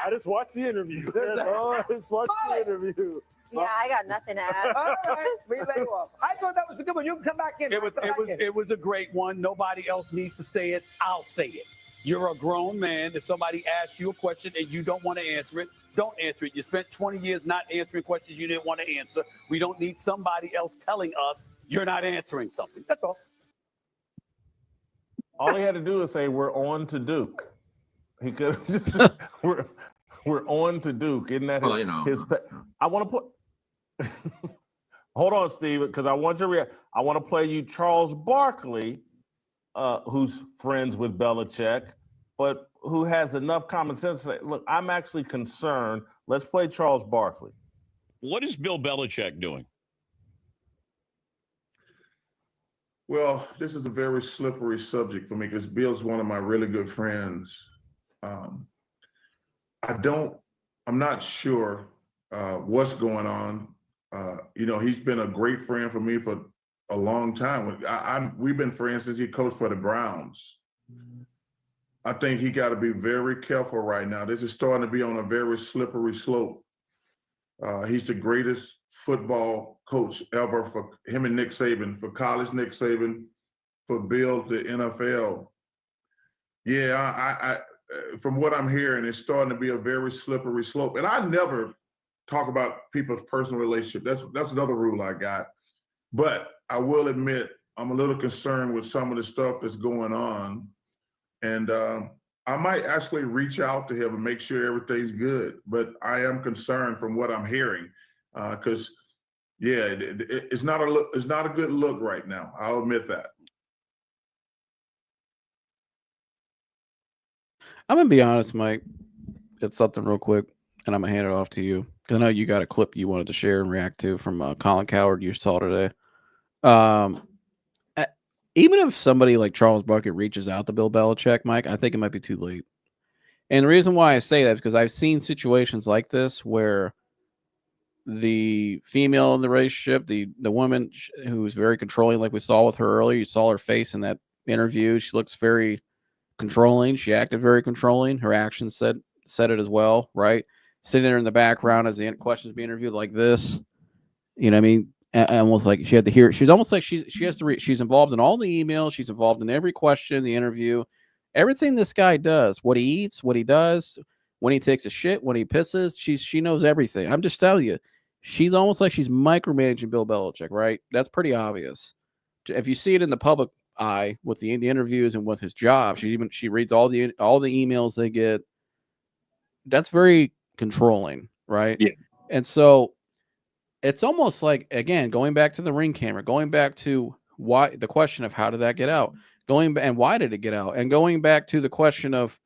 just watched the interview. I just watched the interview. Yeah, I got nothing to add. All right, relay off. I thought that was a good one. You can come back in. It was a great one. Nobody else needs to say it. I'll say it. You're a grown man. If somebody asks you a question and you don't want to answer it, don't answer it. You spent 20 years not answering questions you didn't want to answer. We don't need somebody else telling us you're not answering something. That's all. All he had to do is say, "We're on to Duke." He could have just, we're on to Duke. Isn't that his I want to put. Hold on, Steve, because I want your reaction. I want to play you Charles Barkley, who's friends with Belichick, but who has enough common sense to say, look, I'm actually concerned. Let's play Charles Barkley. What is Bill Belichick doing? Well, this is a very slippery subject for me because Bill's one of my really good friends. I'm not sure what's going on. He's been a great friend for me for a long time. We've been friends since he coached for the Browns. I think he got to be very careful right now. This is starting to be on a very slippery slope. He's the greatest football coach ever for him and Nick Saban, for college Nick Saban, for Bill to NFL. Yeah, I from what I'm hearing, it's starting to be a very slippery slope. And I never talk about people's personal relationship. That's another rule I got. But I will admit, I'm a little concerned with some of the stuff that's going on. And I might actually reach out to him and make sure everything's good. But I am concerned from what I'm hearing because, it's not a good look right now. I'll admit that. I'm going to be honest, Mike. It's something real quick, and I'm going to hand it off to you. I know you got a clip you wanted to share and react to from Colin Cowherd you saw today. Even if somebody like Charles Barkley reaches out to Bill Belichick, Mike, I think it might be too late. And the reason why I say that is because I've seen situations like this where the female in the relationship, the woman who's very controlling, like we saw with her earlier, you saw her face in that interview. She looks very controlling. She acted very controlling. Her actions said it as well, right? Sitting there in the background as the questions being interviewed like this. You know what I mean? Almost like she had to hear it. She's almost like she has to read. She's involved in all the emails. She's involved in every question, the interview, everything this guy does, what he eats, what he does, when he takes a shit, when he pisses. She knows everything. I'm just telling you, she's almost like she's micromanaging Bill Belichick, right? That's pretty obvious. If you see it in the public eye with the interviews and with his job, she reads all the emails they get. That's very controlling, right? Yeah. And so it's almost like, again, going back to the Ring camera, going back to why the question of how did that get out, and why did it get out, and going back to the question of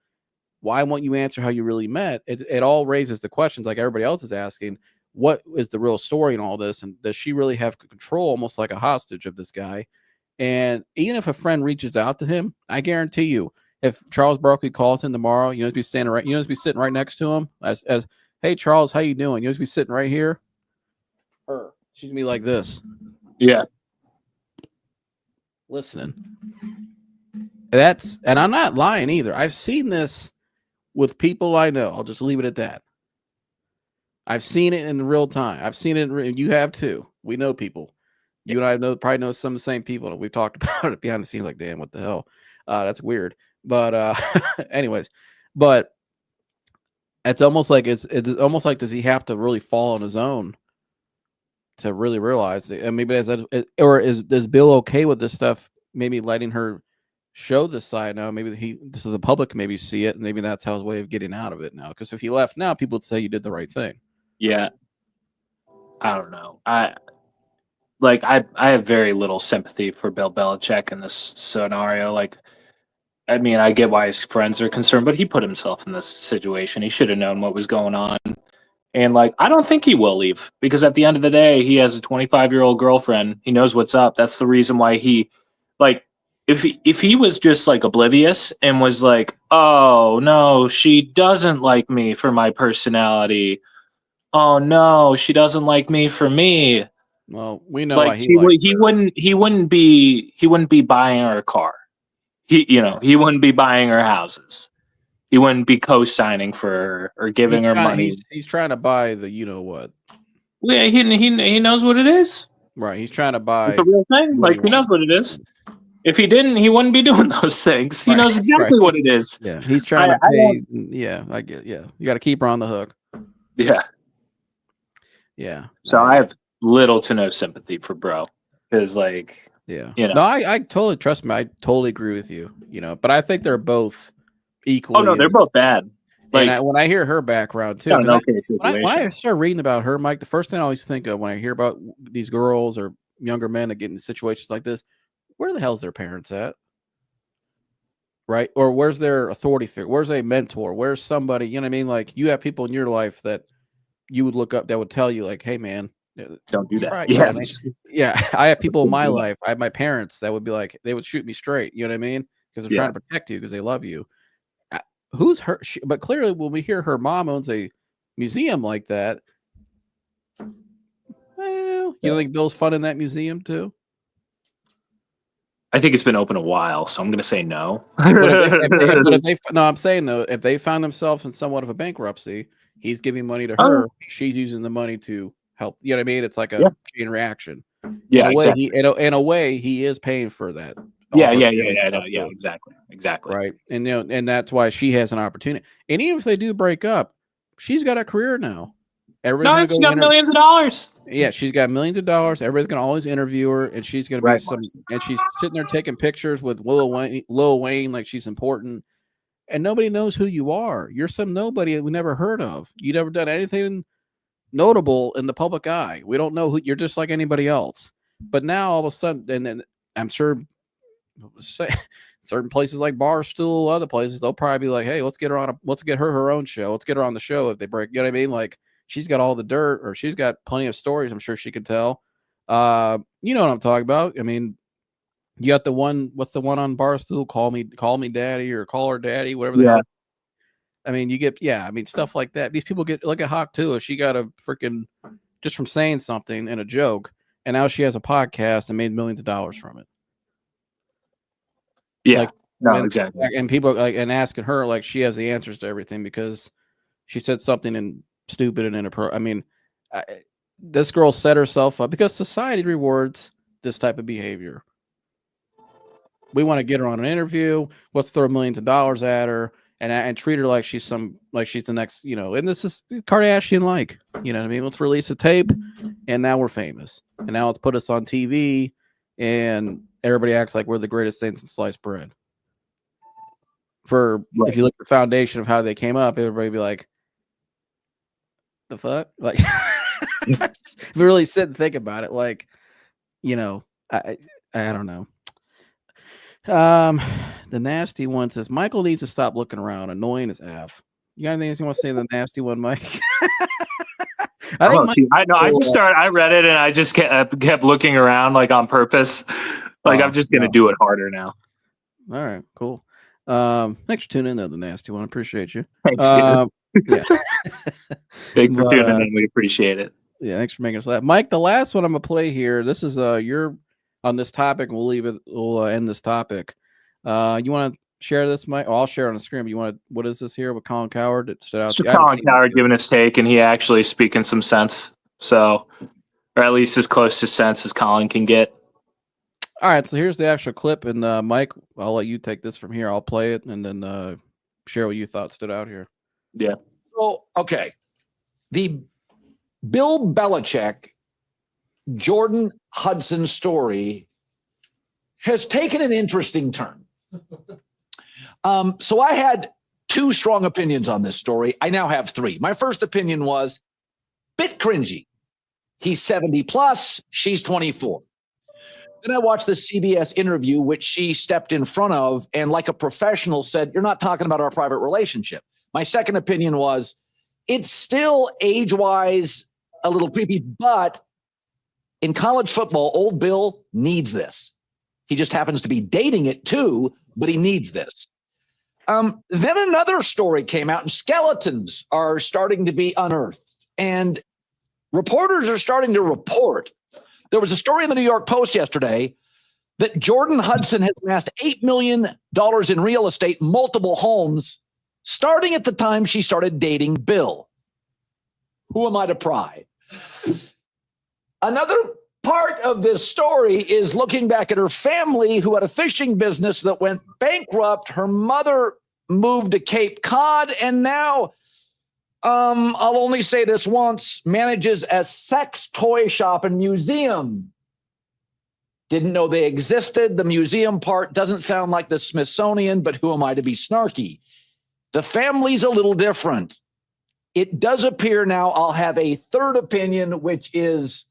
why won't you answer how you really met? It all raises the questions like everybody else is asking. What is the real story in all this, and does she really have control, almost like a hostage of this guy? And even if a friend reaches out to him, I guarantee you, if Charles Barkley calls him tomorrow, be standing right, be sitting right next to him as hey Charles, how you doing? Be sitting right here. She's gonna be like this. Yeah. Listening. And I'm not lying either. I've seen this with people I know. I'll just leave it at that. I've seen it in real time. I've seen it. You have too. We know people. You and I probably know some of the same people that we've talked about it behind the scenes. Like, damn, what the hell? That's weird. But anyways, but it's almost like it's almost like, does he have to really fall on his own to really realize it? And maybe is Bill okay with this stuff? Maybe letting her show this side now. Maybe so the public can maybe see it, and maybe that's how his way of getting out of it now. Because if he left now, people would say you did the right thing. Yeah. I don't know. I have very little sympathy for Bill Belichick in this scenario. Like, I mean, I get why his friends are concerned, but he put himself in this situation. He should have known what was going on. And I don't think he will leave, because at the end of the day, he has a 25-year-old girlfriend. He knows what's up. That's the reason why he, if he was just oblivious and was like, oh no, she doesn't like me for my personality. Oh no, she doesn't like me for me. Well, we know why he wouldn't be buying her a car. He wouldn't be buying her houses. He wouldn't be co-signing for her or giving her money. He's trying to buy the what. Yeah, he knows what it is. Right, he's trying to buy. It's a real thing. He knows what it is. If he didn't, he wouldn't be doing those things. He knows exactly what it is. Yeah, he's trying to pay. I get. Yeah, you got to keep her on the hook. Yeah. Yeah. So I have little to no sympathy for bro, because yeah. No, I totally trust me. I totally agree with you. But I think they're both equal. Oh no, they're both bad. When I hear her background too, when I start reading about her, Mike, the first thing I always think of when I hear about these girls or younger men that get in situations like this, where the hell's their parents at? Right? Or where's their authority figure? Where's a mentor? Where's somebody? You know what I mean? You have people in your life that you would look up that would tell you, hey man, don't do that. Right, yeah. I mean, yeah. I have people in my life. I have my parents that would be they would shoot me straight. You know what I mean? Because they're trying to protect you because they love you. Who's her? But clearly, when we hear her mom owns a museum like that, well, you don't think Bill's funding that museum too? I think it's been open a while, so I'm going to say no. I'm saying though, if they found themselves in somewhat of a bankruptcy, he's giving money to her. She's using the money to help. You know what I mean? It's like a chain reaction. Yeah, in a way, he is paying for that. Yeah, exactly. Right, and and that's why she has an opportunity. And even if they do break up, she's got a career now. She's got millions of dollars. Yeah, she's got millions of dollars. Everybody's gonna always interview her, and she's gonna be and she's sitting there taking pictures with Lil Wayne like she's important. And nobody knows who you are. You're some nobody we never heard of. You never done anything notable in the public eye. We don't know who you're, just like anybody else. But now all of a sudden, and I'm sure certain places like Barstool, other places, they'll probably be like, hey, let's get her own show. Let's get her on the show if they break. You know what I mean? She's got all the dirt, or she's got plenty of stories. I'm sure she can tell. You know what I'm talking about. I mean, you got the one. What's the one on Barstool? Call me daddy, or call her daddy, whatever the hell. I mean, you get stuff like that. These people look at Hawk Tua. She got a freaking just from saying something and a joke, and now she has a podcast and made millions of dollars from it. Yeah, exactly. And people and asking her like she has the answers to everything because she said something and stupid and inappropriate. I mean, this girl set herself up because society rewards this type of behavior. We want to get her on an interview. Let's throw millions of dollars at her and treat her like she's the next, and this is Kardashian-like, you know what I mean? Let's release a tape and now we're famous. And now let's put us on TV and everybody acts like we're the greatest things in sliced bread. If you look at the foundation of how they came up, everybody be like, the fuck? Like, if you really sit and think about it, like, I don't know. The nasty one says Michael needs to stop looking around. Annoying as F. You got anything you want to say to the nasty one, Mike? I know. I read it and I just kept looking around like on purpose. Like I'm just gonna do it harder now. All right, cool. Thanks for tuning in to the nasty one. Appreciate you. Thanks, dude. Yeah. Thanks for tuning in. We appreciate it. Yeah, thanks for making us laugh. Mike, the last one I'm gonna play here. This is you're on this topic. We'll end this topic. You want to share this, Mike? Oh, I'll share on the screen. But what is this here with Colin Cowherd? It stood out. Colin Cowherd giving his take, and he actually speaking some sense. So, or at least as close to sense as Colin can get. All right, so here's the actual clip, and Mike, I'll let you take this from here. I'll play it, and then share what you thought stood out here. Yeah. So, okay, the Bill Belichick, Jordon Hudson story has taken an interesting turn. So I had two strong opinions on this story. I now have three. My first opinion was bit cringy. He's 70 plus, she's 24. Then I watched the CBS interview, which she stepped in front of and like a professional said, you're not talking about our private relationship. My second opinion was it's still age-wise a little creepy, but in college football, old Bill needs this. He just happens to be dating it too, but he needs this. Then another story came out and skeletons are starting to be unearthed and reporters are starting to report. There was a story in the New York Post yesterday that Jordon Hudson has amassed $8 million in real estate, multiple homes, starting at the time she started dating Bill. Who am I to pry? Another part of this story is looking back at her family who had a fishing business that went bankrupt. Her mother moved to Cape Cod and now, I'll only say this once, manages a sex toy shop and museum. Didn't know they existed. The museum part doesn't sound like the Smithsonian, but who am I to be snarky? The family's a little different. It does appear now I'll have a third opinion, which is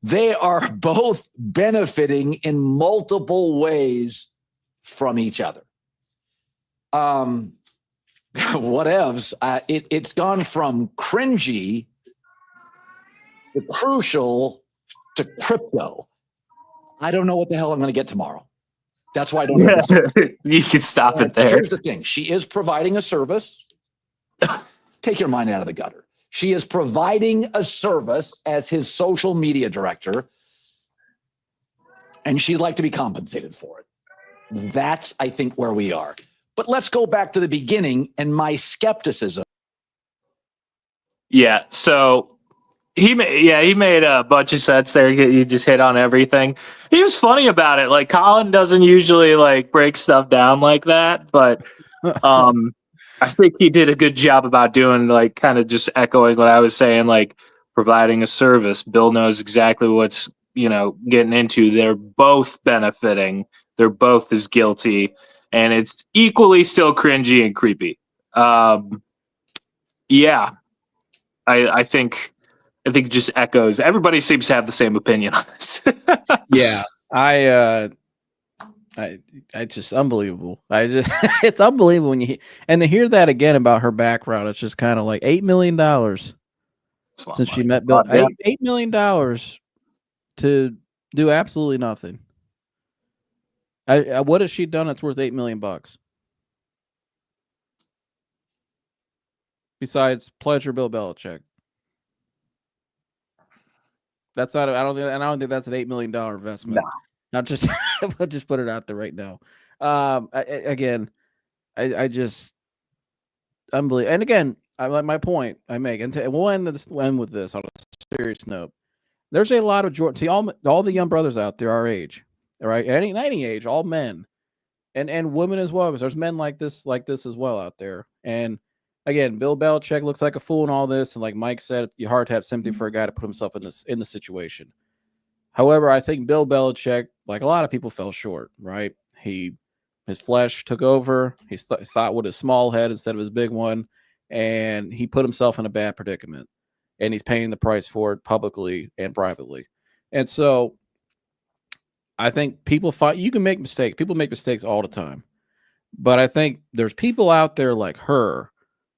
they are both benefiting in multiple ways from each other. Whatevs. It's gone from cringy to crucial to crypto. I don't know what the hell I'm going to get tomorrow. That's why I don't know. You can stop it there. Here's the thing. She is providing a service. Take your mind out of the gutter. She is providing a service as his social media director, and she'd like to be compensated for it. That's, I think, where we are. But let's go back to the beginning and my skepticism. Yeah, so he made a bunch of sense there. He just hit on everything. He was funny about it. Like Colin doesn't usually like break stuff down like that, but I think he did a good job about doing like kind of just echoing what I was saying, like providing a service. Bill knows exactly what's, getting into. They're both benefiting. They're both as guilty, and it's equally still cringy and creepy. Yeah, I think it just echoes. Everybody seems to have the same opinion on this. Yeah, I just unbelievable. It's unbelievable when you to hear that again about her background. It's just kind of like $8 million since she met Bill. $8 million to do absolutely nothing. What has she done? It's worth $8 million. besides pleasure Bill Belichick? That's not. I don't think that's an $8 million investment. No. Not just. I'll just put it out there right now. Again, I just unbelievable. And again, I like my point I make, and we'll end with this on a serious note. There's a lot of Jordan. See, all the young brothers out there our age, all right, any age, all men, and women as well, because there's men like this as well out there. And again, Bill Belichick looks like a fool in all this, and like Mike said, it's hard to have sympathy for a guy to put himself in the situation. However, I think Bill Belichick, like a lot of people, fell short. Right? His flesh took over. He thought with his small head instead of his big one, and he put himself in a bad predicament. And he's paying the price for it publicly and privately. And so I think you can make mistakes. People make mistakes all the time. But I think there's people out there like her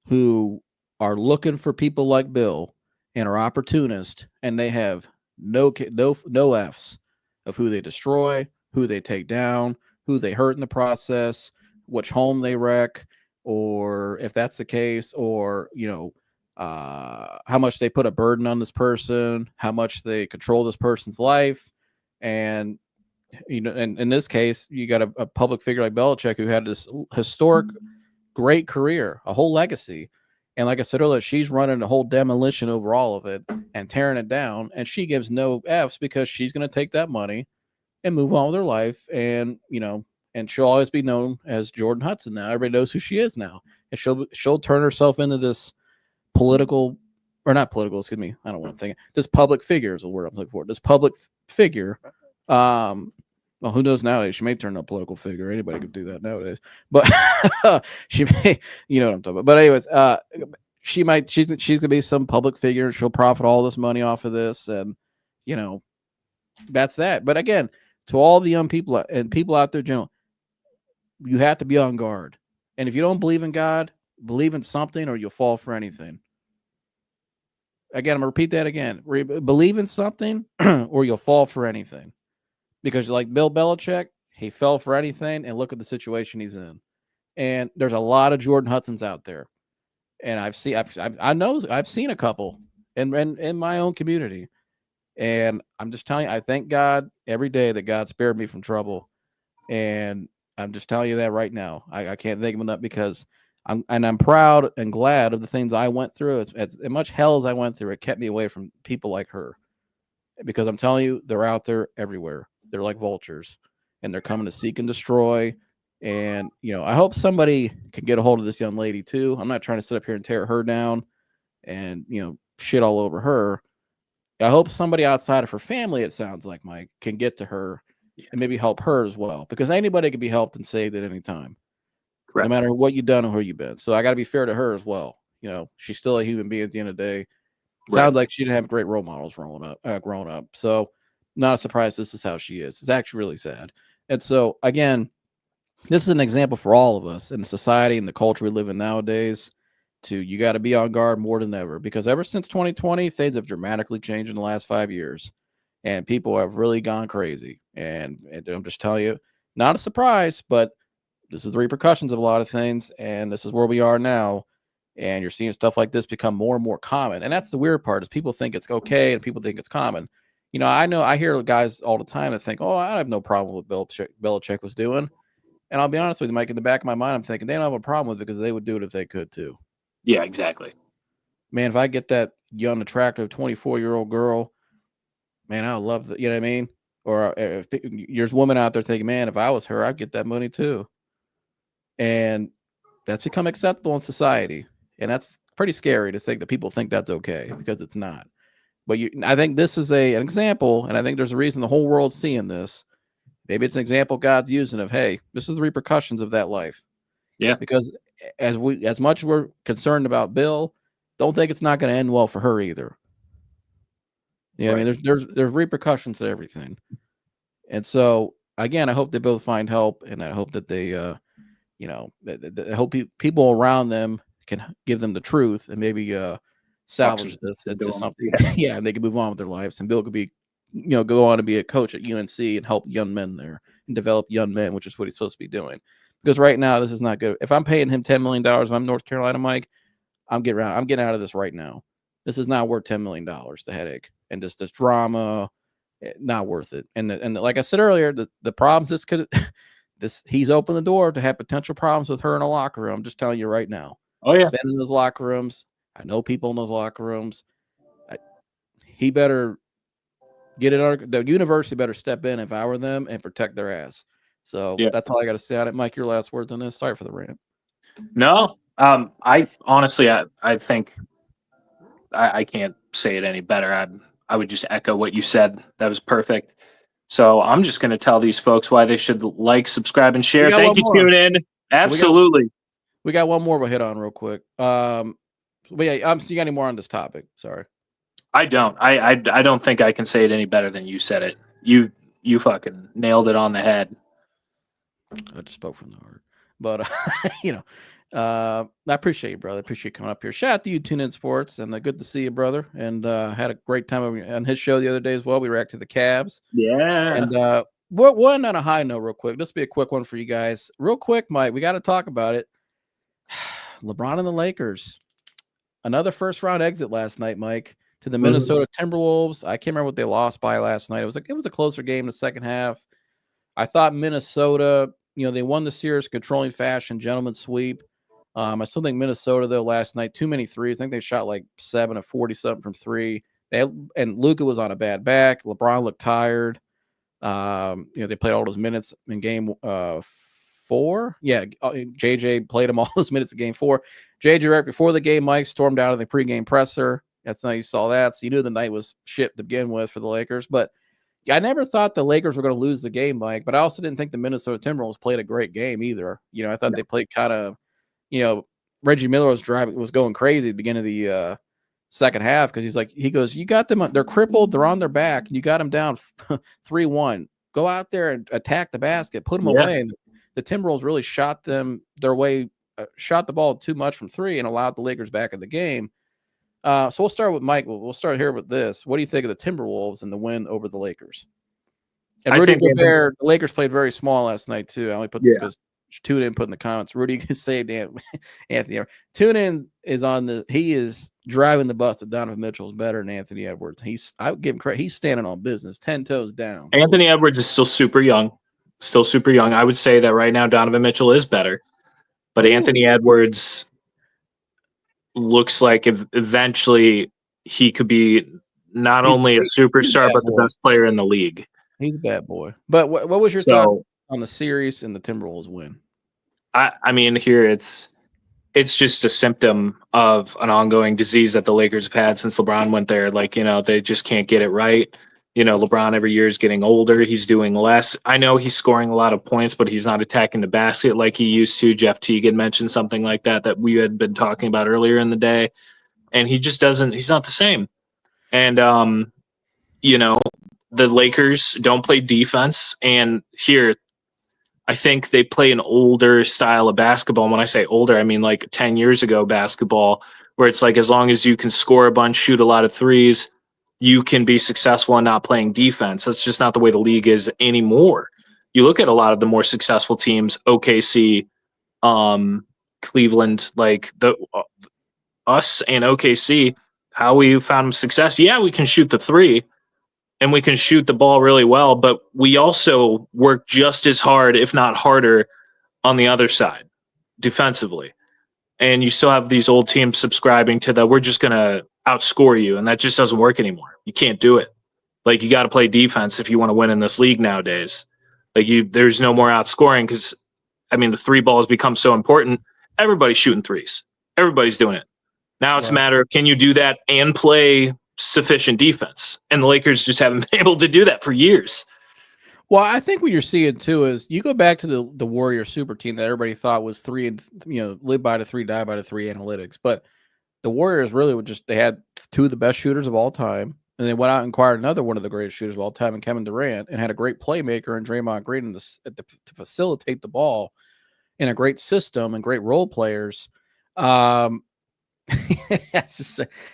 who are looking for people like Bill and are opportunists, and they have no F's of who they destroy, who they take down, who they hurt in the process, which home they wreck, or if that's the case, or how much they put a burden on this person, how much they control this person's life. And and in this case, you got a public figure like Belichick who had this historic great career, a whole legacy. And like I said earlier, she's running a whole demolition over all of it and tearing it down, and she gives no F's because she's going to take that money and move on with her life. And and she'll always be known as Jordon Hudson now. Everybody knows who she is now, and she'll turn herself into this political, or not political, excuse me, I don't want to think. This public figure is the word I'm looking for. This public figure. Well, who knows nowadays? She may turn a political figure. Anybody could do that nowadays. But she may, you know what I'm talking about. But anyways, she's gonna be some public figure, and she'll profit all this money off of this, and that's that. But again, to all the young people and people out there, general, you have to be on guard. And if you don't believe in God, believe in something, or you'll fall for anything. Again, I'm gonna repeat that again. Believe in something, or you'll fall for anything. Because like Bill Belichick, he fell for anything, and look at the situation he's in. And there's a lot of Jordon Hudsons out there, and I've seen a couple in my own community, and I'm just telling you, I thank God every day that God spared me from trouble, and I'm just telling you that right now. I can't think of enough, because I'm proud and glad of the things I went through. As much hell as I went through, it kept me away from people like her, because I'm telling you, they're out there everywhere. They're like vultures, and they're coming to seek and destroy. And, I hope somebody can get a hold of this young lady too. I'm not trying to sit up here and tear her down and, shit all over her. I hope somebody outside of her family, it sounds like, Mike, can get to her and maybe help her as well, because anybody can be helped and saved at any time. Correct. No matter what you've done or who you've been. So I got to be fair to her as well. She's still a human being at the end of the day. Right. Sounds like she didn't have great role models growing up. So not a surprise this is how she is. It's actually really sad. And so, again, this is an example for all of us in the society and the culture we live in nowadays. You got to be on guard more than ever, because ever since 2020, things have dramatically changed in the last 5 years, and people have really gone crazy. And I'm just telling you, not a surprise, but this is the repercussions of a lot of things, and this is where we are now. And you're seeing stuff like this become more and more common. And that's the weird part, is people think it's okay and people think it's common. I hear guys all the time that think, oh, I have no problem with what Belichick was doing. And I'll be honest with you, Mike, in the back of my mind, I'm thinking they don't have a problem with it because they would do it if they could too. Yeah, exactly. Man, if I get that young, attractive 24-year-old girl, man, I love that. You know what I mean? Or if there's women out there thinking, man, if I was her, I'd get that money too. And that's become acceptable in society. And that's pretty scary to think that people think that's okay, because it's not. But I think this is an example, and I think there's a reason the whole world's seeing this. Maybe it's an example God's using of, hey, this is the repercussions of that life. Yeah. Because as much we're concerned about Bill, don't think it's not going to end well for her either. Yeah, right. I mean, there's repercussions to everything. And so, again, I hope they both find help, and I hope that they, I hope people around them can give them the truth, and maybe salvage this into something. Yeah, and they can move on with their lives. And Bill could be, go on to be a coach at UNC and help young men there and develop young men, which is what he's supposed to be doing. Because right now, this is not good. If I'm paying him $10 million, if I'm North Carolina, Mike, I'm getting out of this right now. This is not worth $10 million. The headache and this drama, not worth it. And like I said earlier, the problems this could he's opened the door to have potential problems with her in a locker room. I'm just telling you right now. Oh yeah, been in those locker rooms. I know people in those locker rooms. He better get it. The university better step in if I were them and protect their ass. So that's all I got to say on it. Mike, your last words on this. Sorry for the rant. No, I honestly, I think I can't say it any better. I would just echo what you said. That was perfect. So I'm just going to tell these folks why they should like, subscribe, and share. Thank you, tune in. Absolutely. We got one more we'll hit on real quick. But yeah, so you got any more on this topic? Sorry. I don't. I don't think I can say it any better than you said it. You fucking nailed it on the head. I just spoke from the heart. But I appreciate you, brother. I appreciate you coming up here. Shout out to you, Tune In Sports, and good to see you, brother. And had a great time on his show the other day as well. We reacted to the Cavs. Yeah. And one on a high note, real quick. This will be a quick one for you guys. Real quick, Mike, we got to talk about it. LeBron and the Lakers. Another first round exit last night, Mike, to the Minnesota Timberwolves. I can't remember what they lost by last night. It was a closer game in the second half. I thought Minnesota, they won the series controlling fashion, gentleman's sweep. I still think Minnesota, though, last night, too many threes. I think they shot like 7 of 40-something from three. And Luka was on a bad back. LeBron looked tired. They played all those minutes in game 4. Yeah, JJ played them all those minutes in game 4. JJ right before the game, Mike stormed out of the pregame presser. That's how you saw that. So you knew the night was shit to begin with for the Lakers. But I never thought the Lakers were going to lose the game, Mike. But I also didn't think the Minnesota Timberwolves played a great game either. I thought they played kind of, Reggie Miller was going crazy at the beginning of the second half because he goes, you got them. They're crippled. They're on their back. You got them down 3-1. Go out there and attack the basket. Put them away. And the Timberwolves really shot the ball too much from three and allowed the Lakers back in the game. So we'll start with Mike. We'll start here with this. What do you think of the Timberwolves and the win over the Lakers? And Rudy Gobert, the Lakers played very small last night too. I only put this because Tune In put in the comments. Rudy saved Anthony. Tune In he is driving the bus that Donovan Mitchell is better than Anthony Edwards. I would give him credit. He's standing on business, 10 toes down. Anthony Edwards is still super young. I would say that right now Donovan Mitchell is better, but Anthony Edwards looks like eventually he could be not only a superstar but the best player in the league. He's a bad boy. But what was your thought on the series and the Timberwolves win? I mean, here it's just a symptom of an ongoing disease that the Lakers have had since LeBron went there. They just can't get it right. LeBron every year is getting older. He's doing less. I know he's scoring a lot of points, but he's not attacking the basket like he used to. Jeff Teague had mentioned something like that we had been talking about earlier in the day. And he just doesn't – he's not the same. And, the Lakers don't play defense. And here, I think they play an older style of basketball. And when I say older, I mean like 10 years ago basketball, where it's like as long as you can score a bunch, shoot a lot of threes, you can be successful in not playing defense. That's just not the way the league is anymore. You look at a lot of the more successful teams, OKC, Cleveland, us and OKC, how we found success. Yeah, we can shoot the three and we can shoot the ball really well, but we also work just as hard, if not harder, on the other side defensively. And you still have these old teams subscribing to we're just going to outscore you, and that just doesn't work anymore. You can't do it. You got to play defense if you want to win in this league nowadays. There's no more outscoring because, the three ball has become so important. Everybody's shooting threes. Everybody's doing it. Now it's a matter of can you do that and play sufficient defense? And the Lakers just haven't been able to do that for years. Well, I think what you're seeing too is you go back to the Warrior super team that everybody thought was live by the three, die by the three analytics. But the Warriors really they had two of the best shooters of all time. And they went out and acquired another one of the greatest shooters of all time in Kevin Durant and had a great playmaker in Draymond Green to facilitate the ball in a great system and great role players.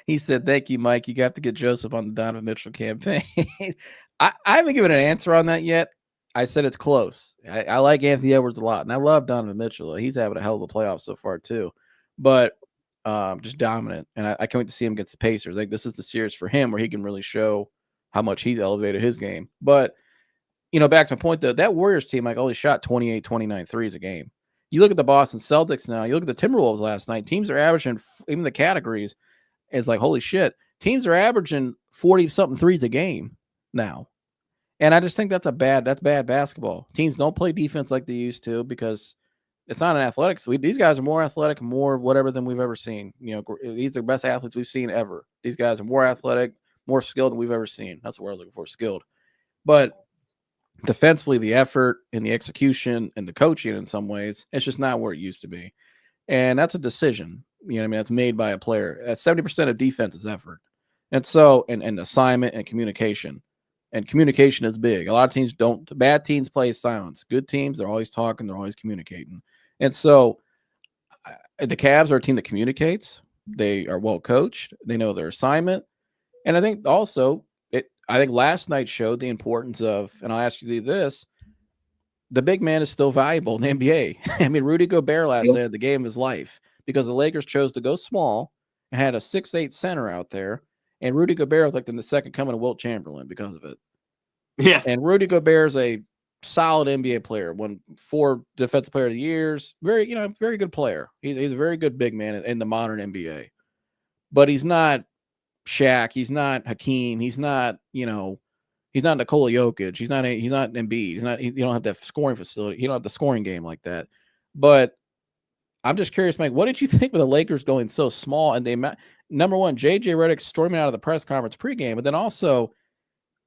He said, thank you, Mike. You got to get Joseph on the Donovan Mitchell campaign. I haven't given an answer on that yet. I said it's close. I like Anthony Edwards a lot, and I love Donovan Mitchell. He's having a hell of a playoff so far, too. But just dominant. And I can't wait to see him against the Pacers. Like, this is the series for him where he can really show how much he's elevated his game. But, back to my point, though, that Warriors team, like, only shot 28, 29 threes a game. You look at the Boston Celtics now, you look at the Timberwolves last night, teams are averaging, even the categories, it's like, holy shit, teams are averaging 40-something threes a game now. And I just think that's bad basketball. Teams don't play defense like they used to because it's not an athletics. These guys are more athletic, more whatever than we've ever seen. These are the best athletes we've seen ever. These guys are more athletic, more skilled than we've ever seen. That's what we're looking for, skilled. But defensively, the effort and the execution and the coaching in some ways, it's just not where it used to be. And that's a decision, that's made by a player. 70% of defense is effort. And so, and assignment and communication. And communication is big. A lot of teams don't. Bad teams play silence. Good teams, they're always talking. They're always communicating. And so the Cavs are a team that communicates. They are well coached. They know their assignment. And I think also, I think last night showed the importance of, and I'll ask you this, the big man is still valuable in the NBA. I mean, Rudy Gobert last night had the game of his life because the Lakers chose to go small and had a 6'8" center out there. And Rudy Gobert was like the second coming of Wilt Chamberlain because of it. Yeah. And Rudy Gobert is a solid NBA player, won 4 Defensive Player of the Years. Very good player. He's a very good big man in the modern NBA. But he's not Shaq. He's not Hakeem. He's not, he's not Nikola Jokic. He's not Embiid. You don't have that scoring facility. You don't have the scoring game like that. But I'm just curious, Mike, what did you think of the Lakers going so small? And number one, JJ Redick storming out of the press conference pregame, but then also,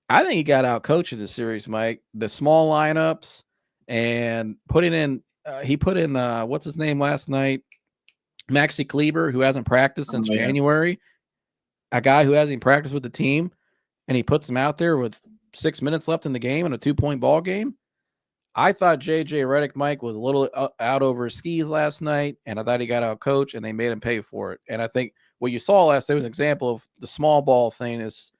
I think he got out coached in the series, Mike. The small lineups and putting in, what's his name last night? Maxi Kleber, who hasn't practiced since January. A guy who hasn't practiced with the team, and he puts him out there with 6 minutes left in the game in a 2-point ball game. I thought JJ Redick, Mike, was a little out over his skis last night, and I thought he got out coached, and they made him pay for it. And I think what you saw last night was an example of the small ball thing is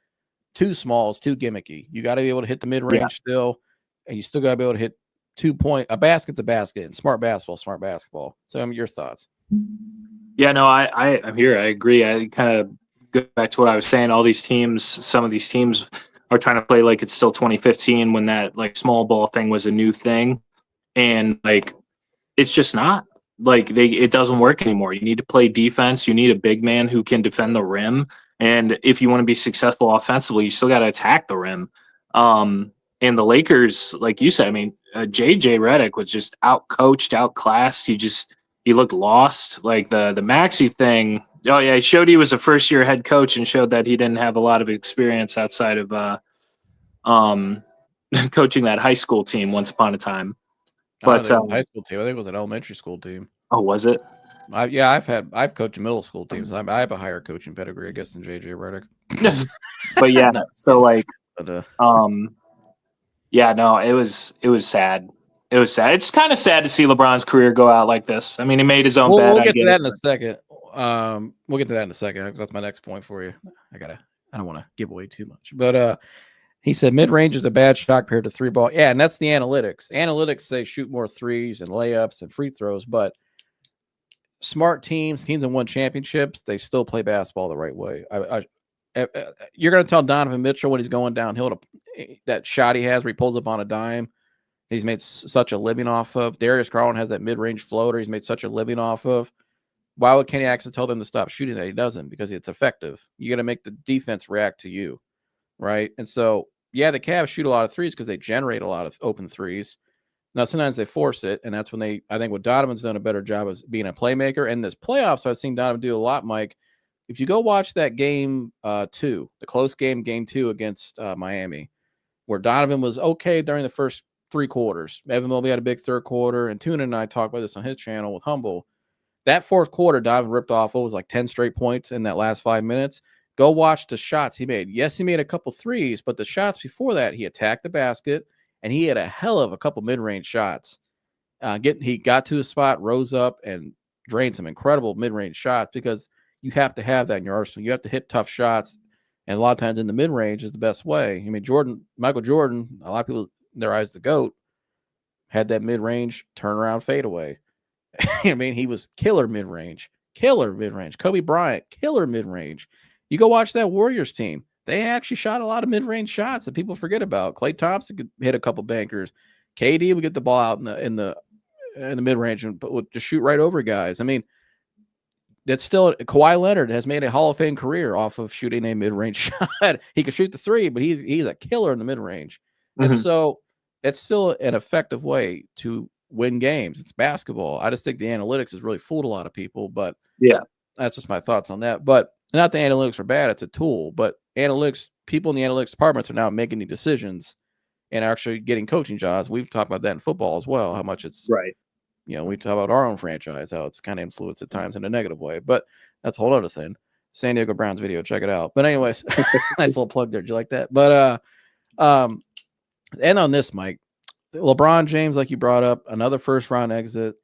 too small, is too gimmicky. You got to be able to hit the mid-range still, and you still got to be able to hit 2-point. A basket's a basket, and smart basketball. So, your thoughts? Yeah, no, I'm here. I agree. I kind of go back to what I was saying. All these teams, some of these teams are trying to play like it's still 2015 when that like small ball thing was a new thing, and like it's just not. Like it doesn't work anymore. You need to play defense. You need a big man who can defend the rim. And if you want to be successful offensively, you still got to attack the rim. And the Lakers, like you said, I mean, JJ Redick was just out coached, outclassed. He looked lost. Like the Maxey thing. Oh yeah, he showed he was a first year head coach and showed that he didn't have a lot of experience outside of coaching that high school team once upon a time. But high school team, I think it was an elementary school team. Oh, was it? I've coached middle school teams. I have a higher coaching pedigree, I guess, than JJ Redick. But yeah, so like, yeah, no, it was sad. It was sad. It's kind of sad to see LeBron's career go out like this. I mean, he made his own bed. We'll get to that in a second. We'll get to that in a second because that's my next point for you. I don't want to give away too much, but he said mid-range is a bad shot compared to 3-ball. Yeah, and that's the analytics. Analytics say shoot more threes and layups and free throws, but smart teams that won championships, they still play basketball the right way. You're going to tell Donovan Mitchell when he's going downhill that shot he has where he pulls up on a dime, he's made such a living off of. Darius Garland has that mid-range floater he's made such a living off of. Why would Kenny Atkinson tell them to stop shooting that? He doesn't, because it's effective. You got to make the defense react to you, right? And so, yeah, the Cavs shoot a lot of threes because they generate a lot of open threes. Now, sometimes they force it, and that's when I think what Donovan's done a better job is being a playmaker. And this playoffs, I've seen Donovan do a lot, Mike. If you go watch that game 2, the close game 2 against Miami, where Donovan was okay during the first 3 quarters. Evan Mobley had a big third quarter, and Tuna and I talked about this on his channel with Humble. That fourth quarter, Donovan ripped off what was like 10 straight points in that last 5 minutes. Go watch the shots he made. Yes, he made a couple threes, but the shots before that, he attacked the basket, and he had a hell of a couple mid-range shots. He got to a spot, rose up, and drained some incredible mid-range shots because you have to have that in your arsenal. You have to hit tough shots, and a lot of times in the mid-range is the best way. I mean, Michael Jordan, a lot of people, in their eyes, the GOAT, had that mid-range turnaround fadeaway. I mean, he was killer mid-range. killer mid-range. Kobe Bryant, killer mid-range. You go watch that Warriors team. They actually shot a lot of mid-range shots that people forget about. Klay Thompson could hit a couple bankers. KD would get the ball out in the mid-range and would just shoot right over guys. I mean, that's still Kawhi Leonard has made a Hall of Fame career off of shooting a mid-range shot. He can shoot the three, but he's a killer in the mid-range. And so it's still an effective way to win games. It's basketball. I just think the analytics has really fooled a lot of people, but yeah, that's just my thoughts on that. But not the analytics are bad. It's a tool, but analytics, people in the analytics departments are now making the decisions and actually getting coaching jobs. We've talked about that in football as well, how much it's right. You know, we talk about our own franchise, how it's kind of influenced at times in a negative way, but that's a whole other thing. San Diego Browns video, check it out. But anyways, nice little plug there. Did you like that? But and on this, Mike, LeBron James, like you brought up, another first round exit.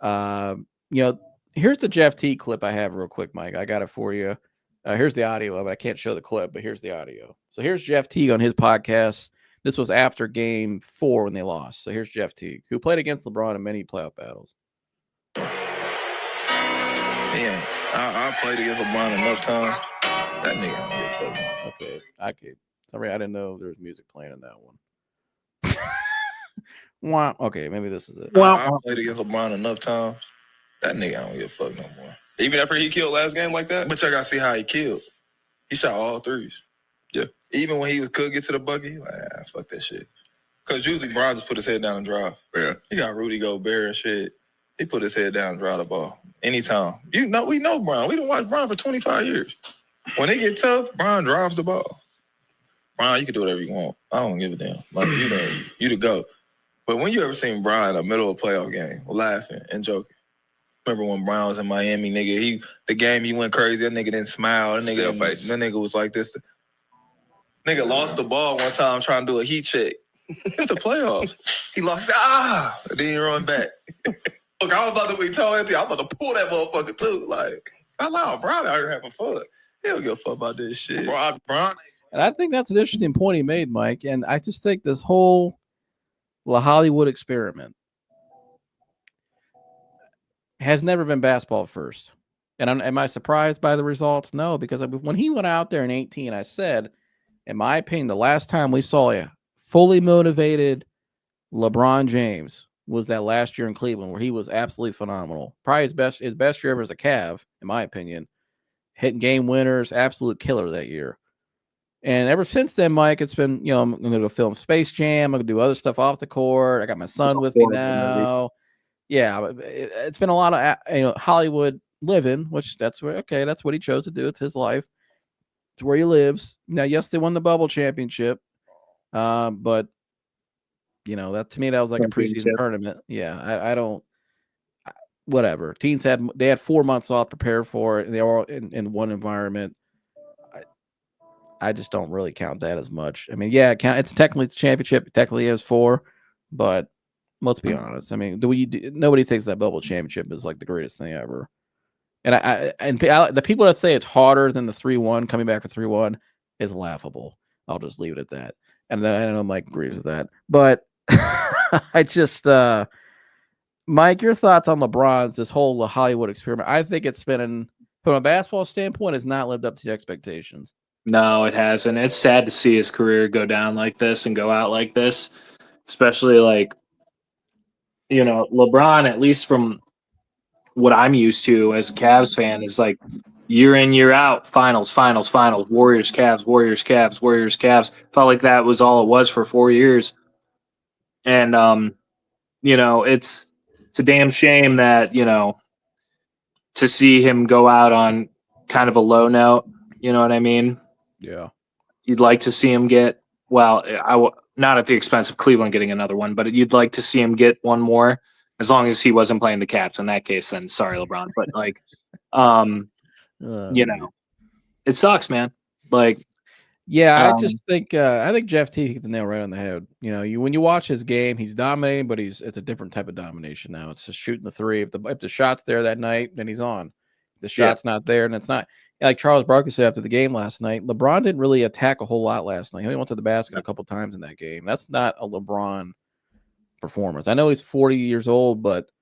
You know, here's the Jeff T clip I have real quick, Mike. I got it for you. Here's the audio of it. I can't show the clip, but here's the audio. So here's Jeff T on his podcast. This was after game 4 when they lost. So here's Jeff Teague, who played against LeBron in many playoff battles. Man, I played against LeBron enough times. That nigga don't give a fuck. Okay, I could. Sorry, I didn't know there was music playing in that one. Wow. Okay, maybe this is it. I played against LeBron enough times. That nigga don't give a fuck no more. Even after he killed last game like that? But y'all gotta see how he killed. He shot all threes. Yeah. Even when he could get to the bucket, he like, fuck that shit. Because usually Bron just put his head down and drive. Yeah. He got Rudy Gobert and shit. He put his head down and drive the ball. Anytime. You know, we know Bron. We done watched Bron for 25 years. When they get tough, Bron drives the ball. Bron, you can do whatever you want. I don't give a damn. Like, you the go. But when you ever seen Bron in the middle of a playoff game laughing and joking? Remember when Brown was in Miami, nigga, the game he went crazy, that nigga didn't smile. That nigga was like this. Nigga lost the ball one time trying to do a heat check. It's the playoffs. He lost, and then he run back. Look, I was about to be told Anthony, I was about to pull that motherfucker too. Like, I allow Brown out here having fun. He don't give a fuck about this shit. Brown. And I think that's an interesting point he made, Mike. And I just think this whole Hollywood experiment has never been basketball first. And am I surprised by the results? No, because when he went out there in 18, I said, in my opinion, the last time we saw a fully motivated LeBron James was that last year in Cleveland, where he was absolutely phenomenal. Probably his best year ever as a Cav, in my opinion. Hitting game winners, absolute killer that year. And ever since then, Mike, it's been, you know, I'm going to go film Space Jam. I'm going to do other stuff off the court. I got my son with me now. Yeah, it's been a lot of Hollywood living, which that's what he chose to do. It's his life. It's where he lives. Now, yes, they won the bubble championship, but you know, that to me that was like a preseason tournament. Yeah, I don't. Whatever. Teams had 4 months off to prepare for it, and they were all in one environment. I just don't really count that as much. I mean, yeah, it's technically it's a championship. It technically is 4, but let's be honest. I mean, nobody thinks that bubble championship is like the greatest thing ever. And the people that say it's harder than the 3-1 coming back with 3-1 is laughable. I'll just leave it at that. And I don't know Mike agrees with that, but I just Mike, your thoughts on LeBron's this whole Hollywood experiment? I think it's been, from a basketball standpoint, has not lived up to the expectations. No, it hasn't. It's sad to see his career go down like this and go out like this, especially like, you know, LeBron, at least from what I'm used to as a Cavs fan, is like year in, year out, finals, Warriors, Cavs, Warriors, Cavs, Warriors, Cavs. Felt like that was all it was for 4 years. And, you know, it's a damn shame that, you know, to see him go out on kind of a low note, you know what I mean? Yeah. You'd like to see him get, well, not at the expense of Cleveland getting another one, but you'd like to see him get one more, as long as he wasn't playing the Caps. In that case, then sorry, LeBron. But like, you know, it sucks, man. Like, yeah, I just think I think Jeff T hit the nail right on the head. You know, when you watch his game, he's dominating, but it's a different type of domination now. It's just shooting the three. If the shot's there that night, then he's on. If the shot's not there, and it's not. Like Charles Barkley said after the game last night, LeBron didn't really attack a whole lot last night. He only went to the basket a couple times in that game. That's not a LeBron performance. I know he's 40 years old, but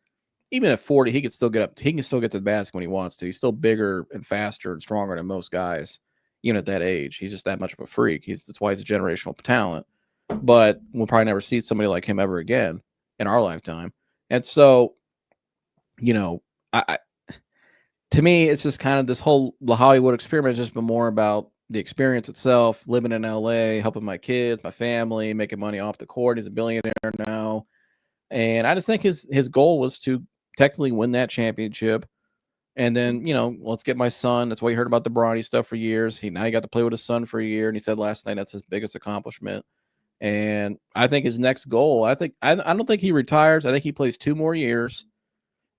even at 40, he could still get up. He can still get to the basket when he wants to. He's still bigger and faster and stronger than most guys, even at that age. He's just that much of a freak. That's why he's a generational talent. But we'll probably never see somebody like him ever again in our lifetime. And so, you know, to me, it's just kind of this whole the Hollywood experiment has just been more about the experience itself, living in LA, helping my kids, my family, making money off the court. He's a billionaire now. And I just think his goal was to technically win that championship. And then, you know, let's get my son. That's why you heard about the Bronny stuff for years. Now he got to play with his son for a year. And he said last night that's his biggest accomplishment. And I think his next goal, I don't think he retires. I think he plays 2 more years.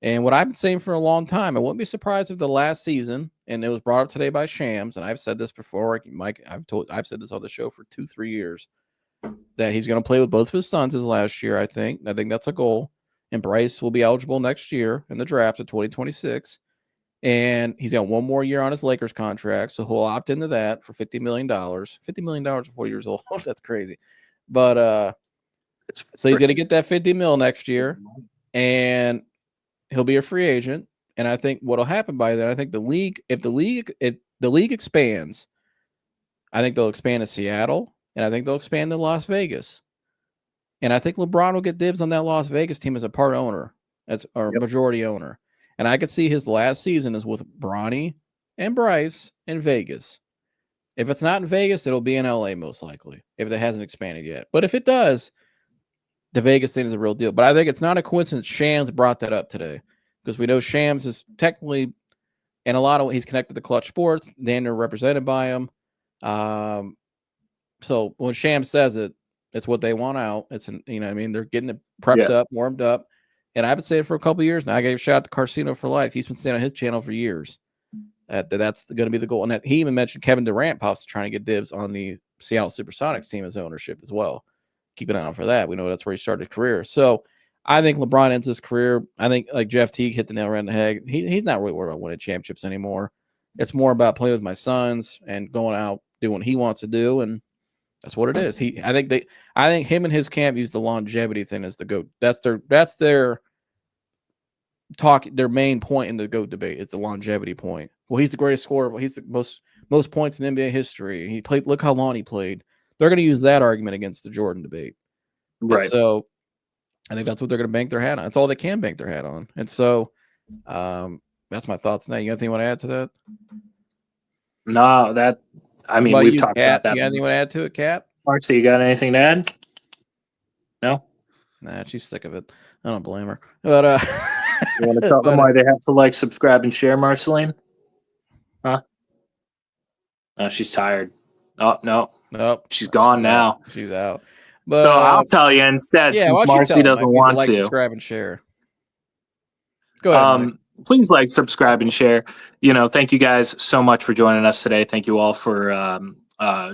And what I've been saying for a long time, I wouldn't be surprised if the last season, and it was brought up today by Shams, and I've said this before, Mike, I've said this on the show for 2-3 years, that he's going to play with both of his sons his last year. I think that's a goal. And Bryce will be eligible next year in the draft of 2026. And he's got 1 more year on his Lakers contract, so he'll opt into that for $50 million. $50 million at 40 years old. That's crazy. But so he's going to get that $50 million next year, and he'll be a free agent. And I think what'll happen by then, I think if the league expands, I think they'll expand to Seattle, and I think they'll expand to Las Vegas. And I think LeBron will get dibs on that Las Vegas team as a part owner, majority owner. And I could see his last season is with Bronny and Bryce in Vegas. If it's not in Vegas, it'll be in LA most likely, if it hasn't expanded yet. But if it does, the Vegas thing is a real deal. But I think it's not a coincidence Shams brought that up today, because we know Shams is technically, in a lot of ways, he's connected to Clutch Sports. They're represented by him. So when Shams says it, it's what they want out. It's you know what I mean? They're getting it prepped up, warmed up. And I've been saying it for a couple of years now. I gave a shout out to Carcino for life. He's been saying on his channel for years that's going to be the goal. And that he even mentioned Kevin Durant possibly trying to get dibs on the Seattle Supersonics team as ownership as well. Keep an eye out for that. We know that's where he started his career. So I think LeBron ends his career. I think like Jeff Teague hit the nail right in the head. He's not really worried about winning championships anymore. It's more about playing with my sons and going out doing what he wants to do, and that's what it is. I think him and his camp use the longevity thing as the GOAT. That's their talk. Their main point in the GOAT debate is the longevity point. Well, he's the greatest scorer. He's the most points in NBA history. He played. Look how long he played. They're going to use that argument against the Jordan debate. Right. And so I think that's what they're going to bank their hat on. It's all they can bank their hat on. And so that's my thoughts now. You got anything you want to add to that? No, we've talked about that. You got anything you want to add to it, Kat? Marcy, you got anything to add? No? Nah, she's sick of it. I don't blame her. But you want to tell them why they have to like, subscribe, and share, Marceline? Huh? No, she's tired. Oh, no. Nope. She's gone now. She's out. But, so I'll tell you instead, since Marcy doesn't want to. Subscribe and share. Go ahead, Mike. Please like, subscribe, and share. Thank you guys so much for joining us today. Thank you all for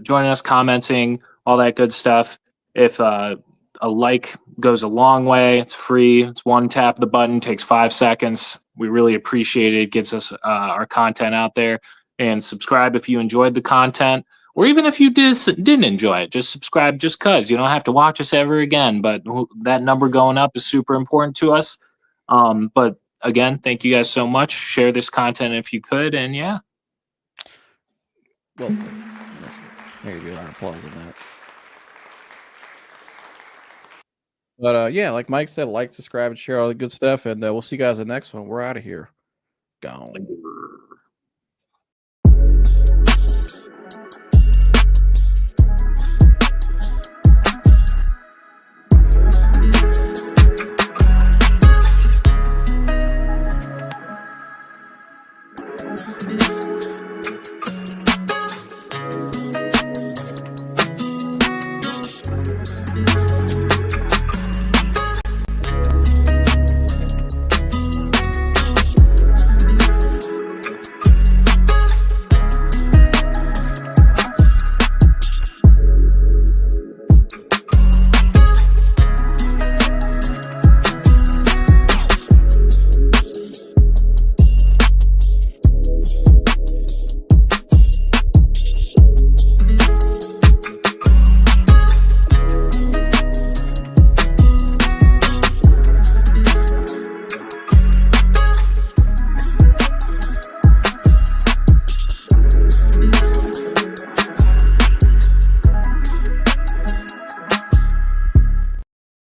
joining us, commenting, all that good stuff. If a like goes a long way, it's free. It's one tap of the button, takes 5 seconds. We really appreciate it. It gets us our content out there. And subscribe if you enjoyed the content, or even if you didn't enjoy it, just subscribe just because. You don't have to watch us ever again, but that number going up is super important to us. But again, thank you guys so much. Share this content if you could, and yeah. Well said. There you go. Applause on that. But yeah, like Mike said, like, subscribe, and share all the good stuff, and we'll see you guys in the next one. We're out of here. Gone.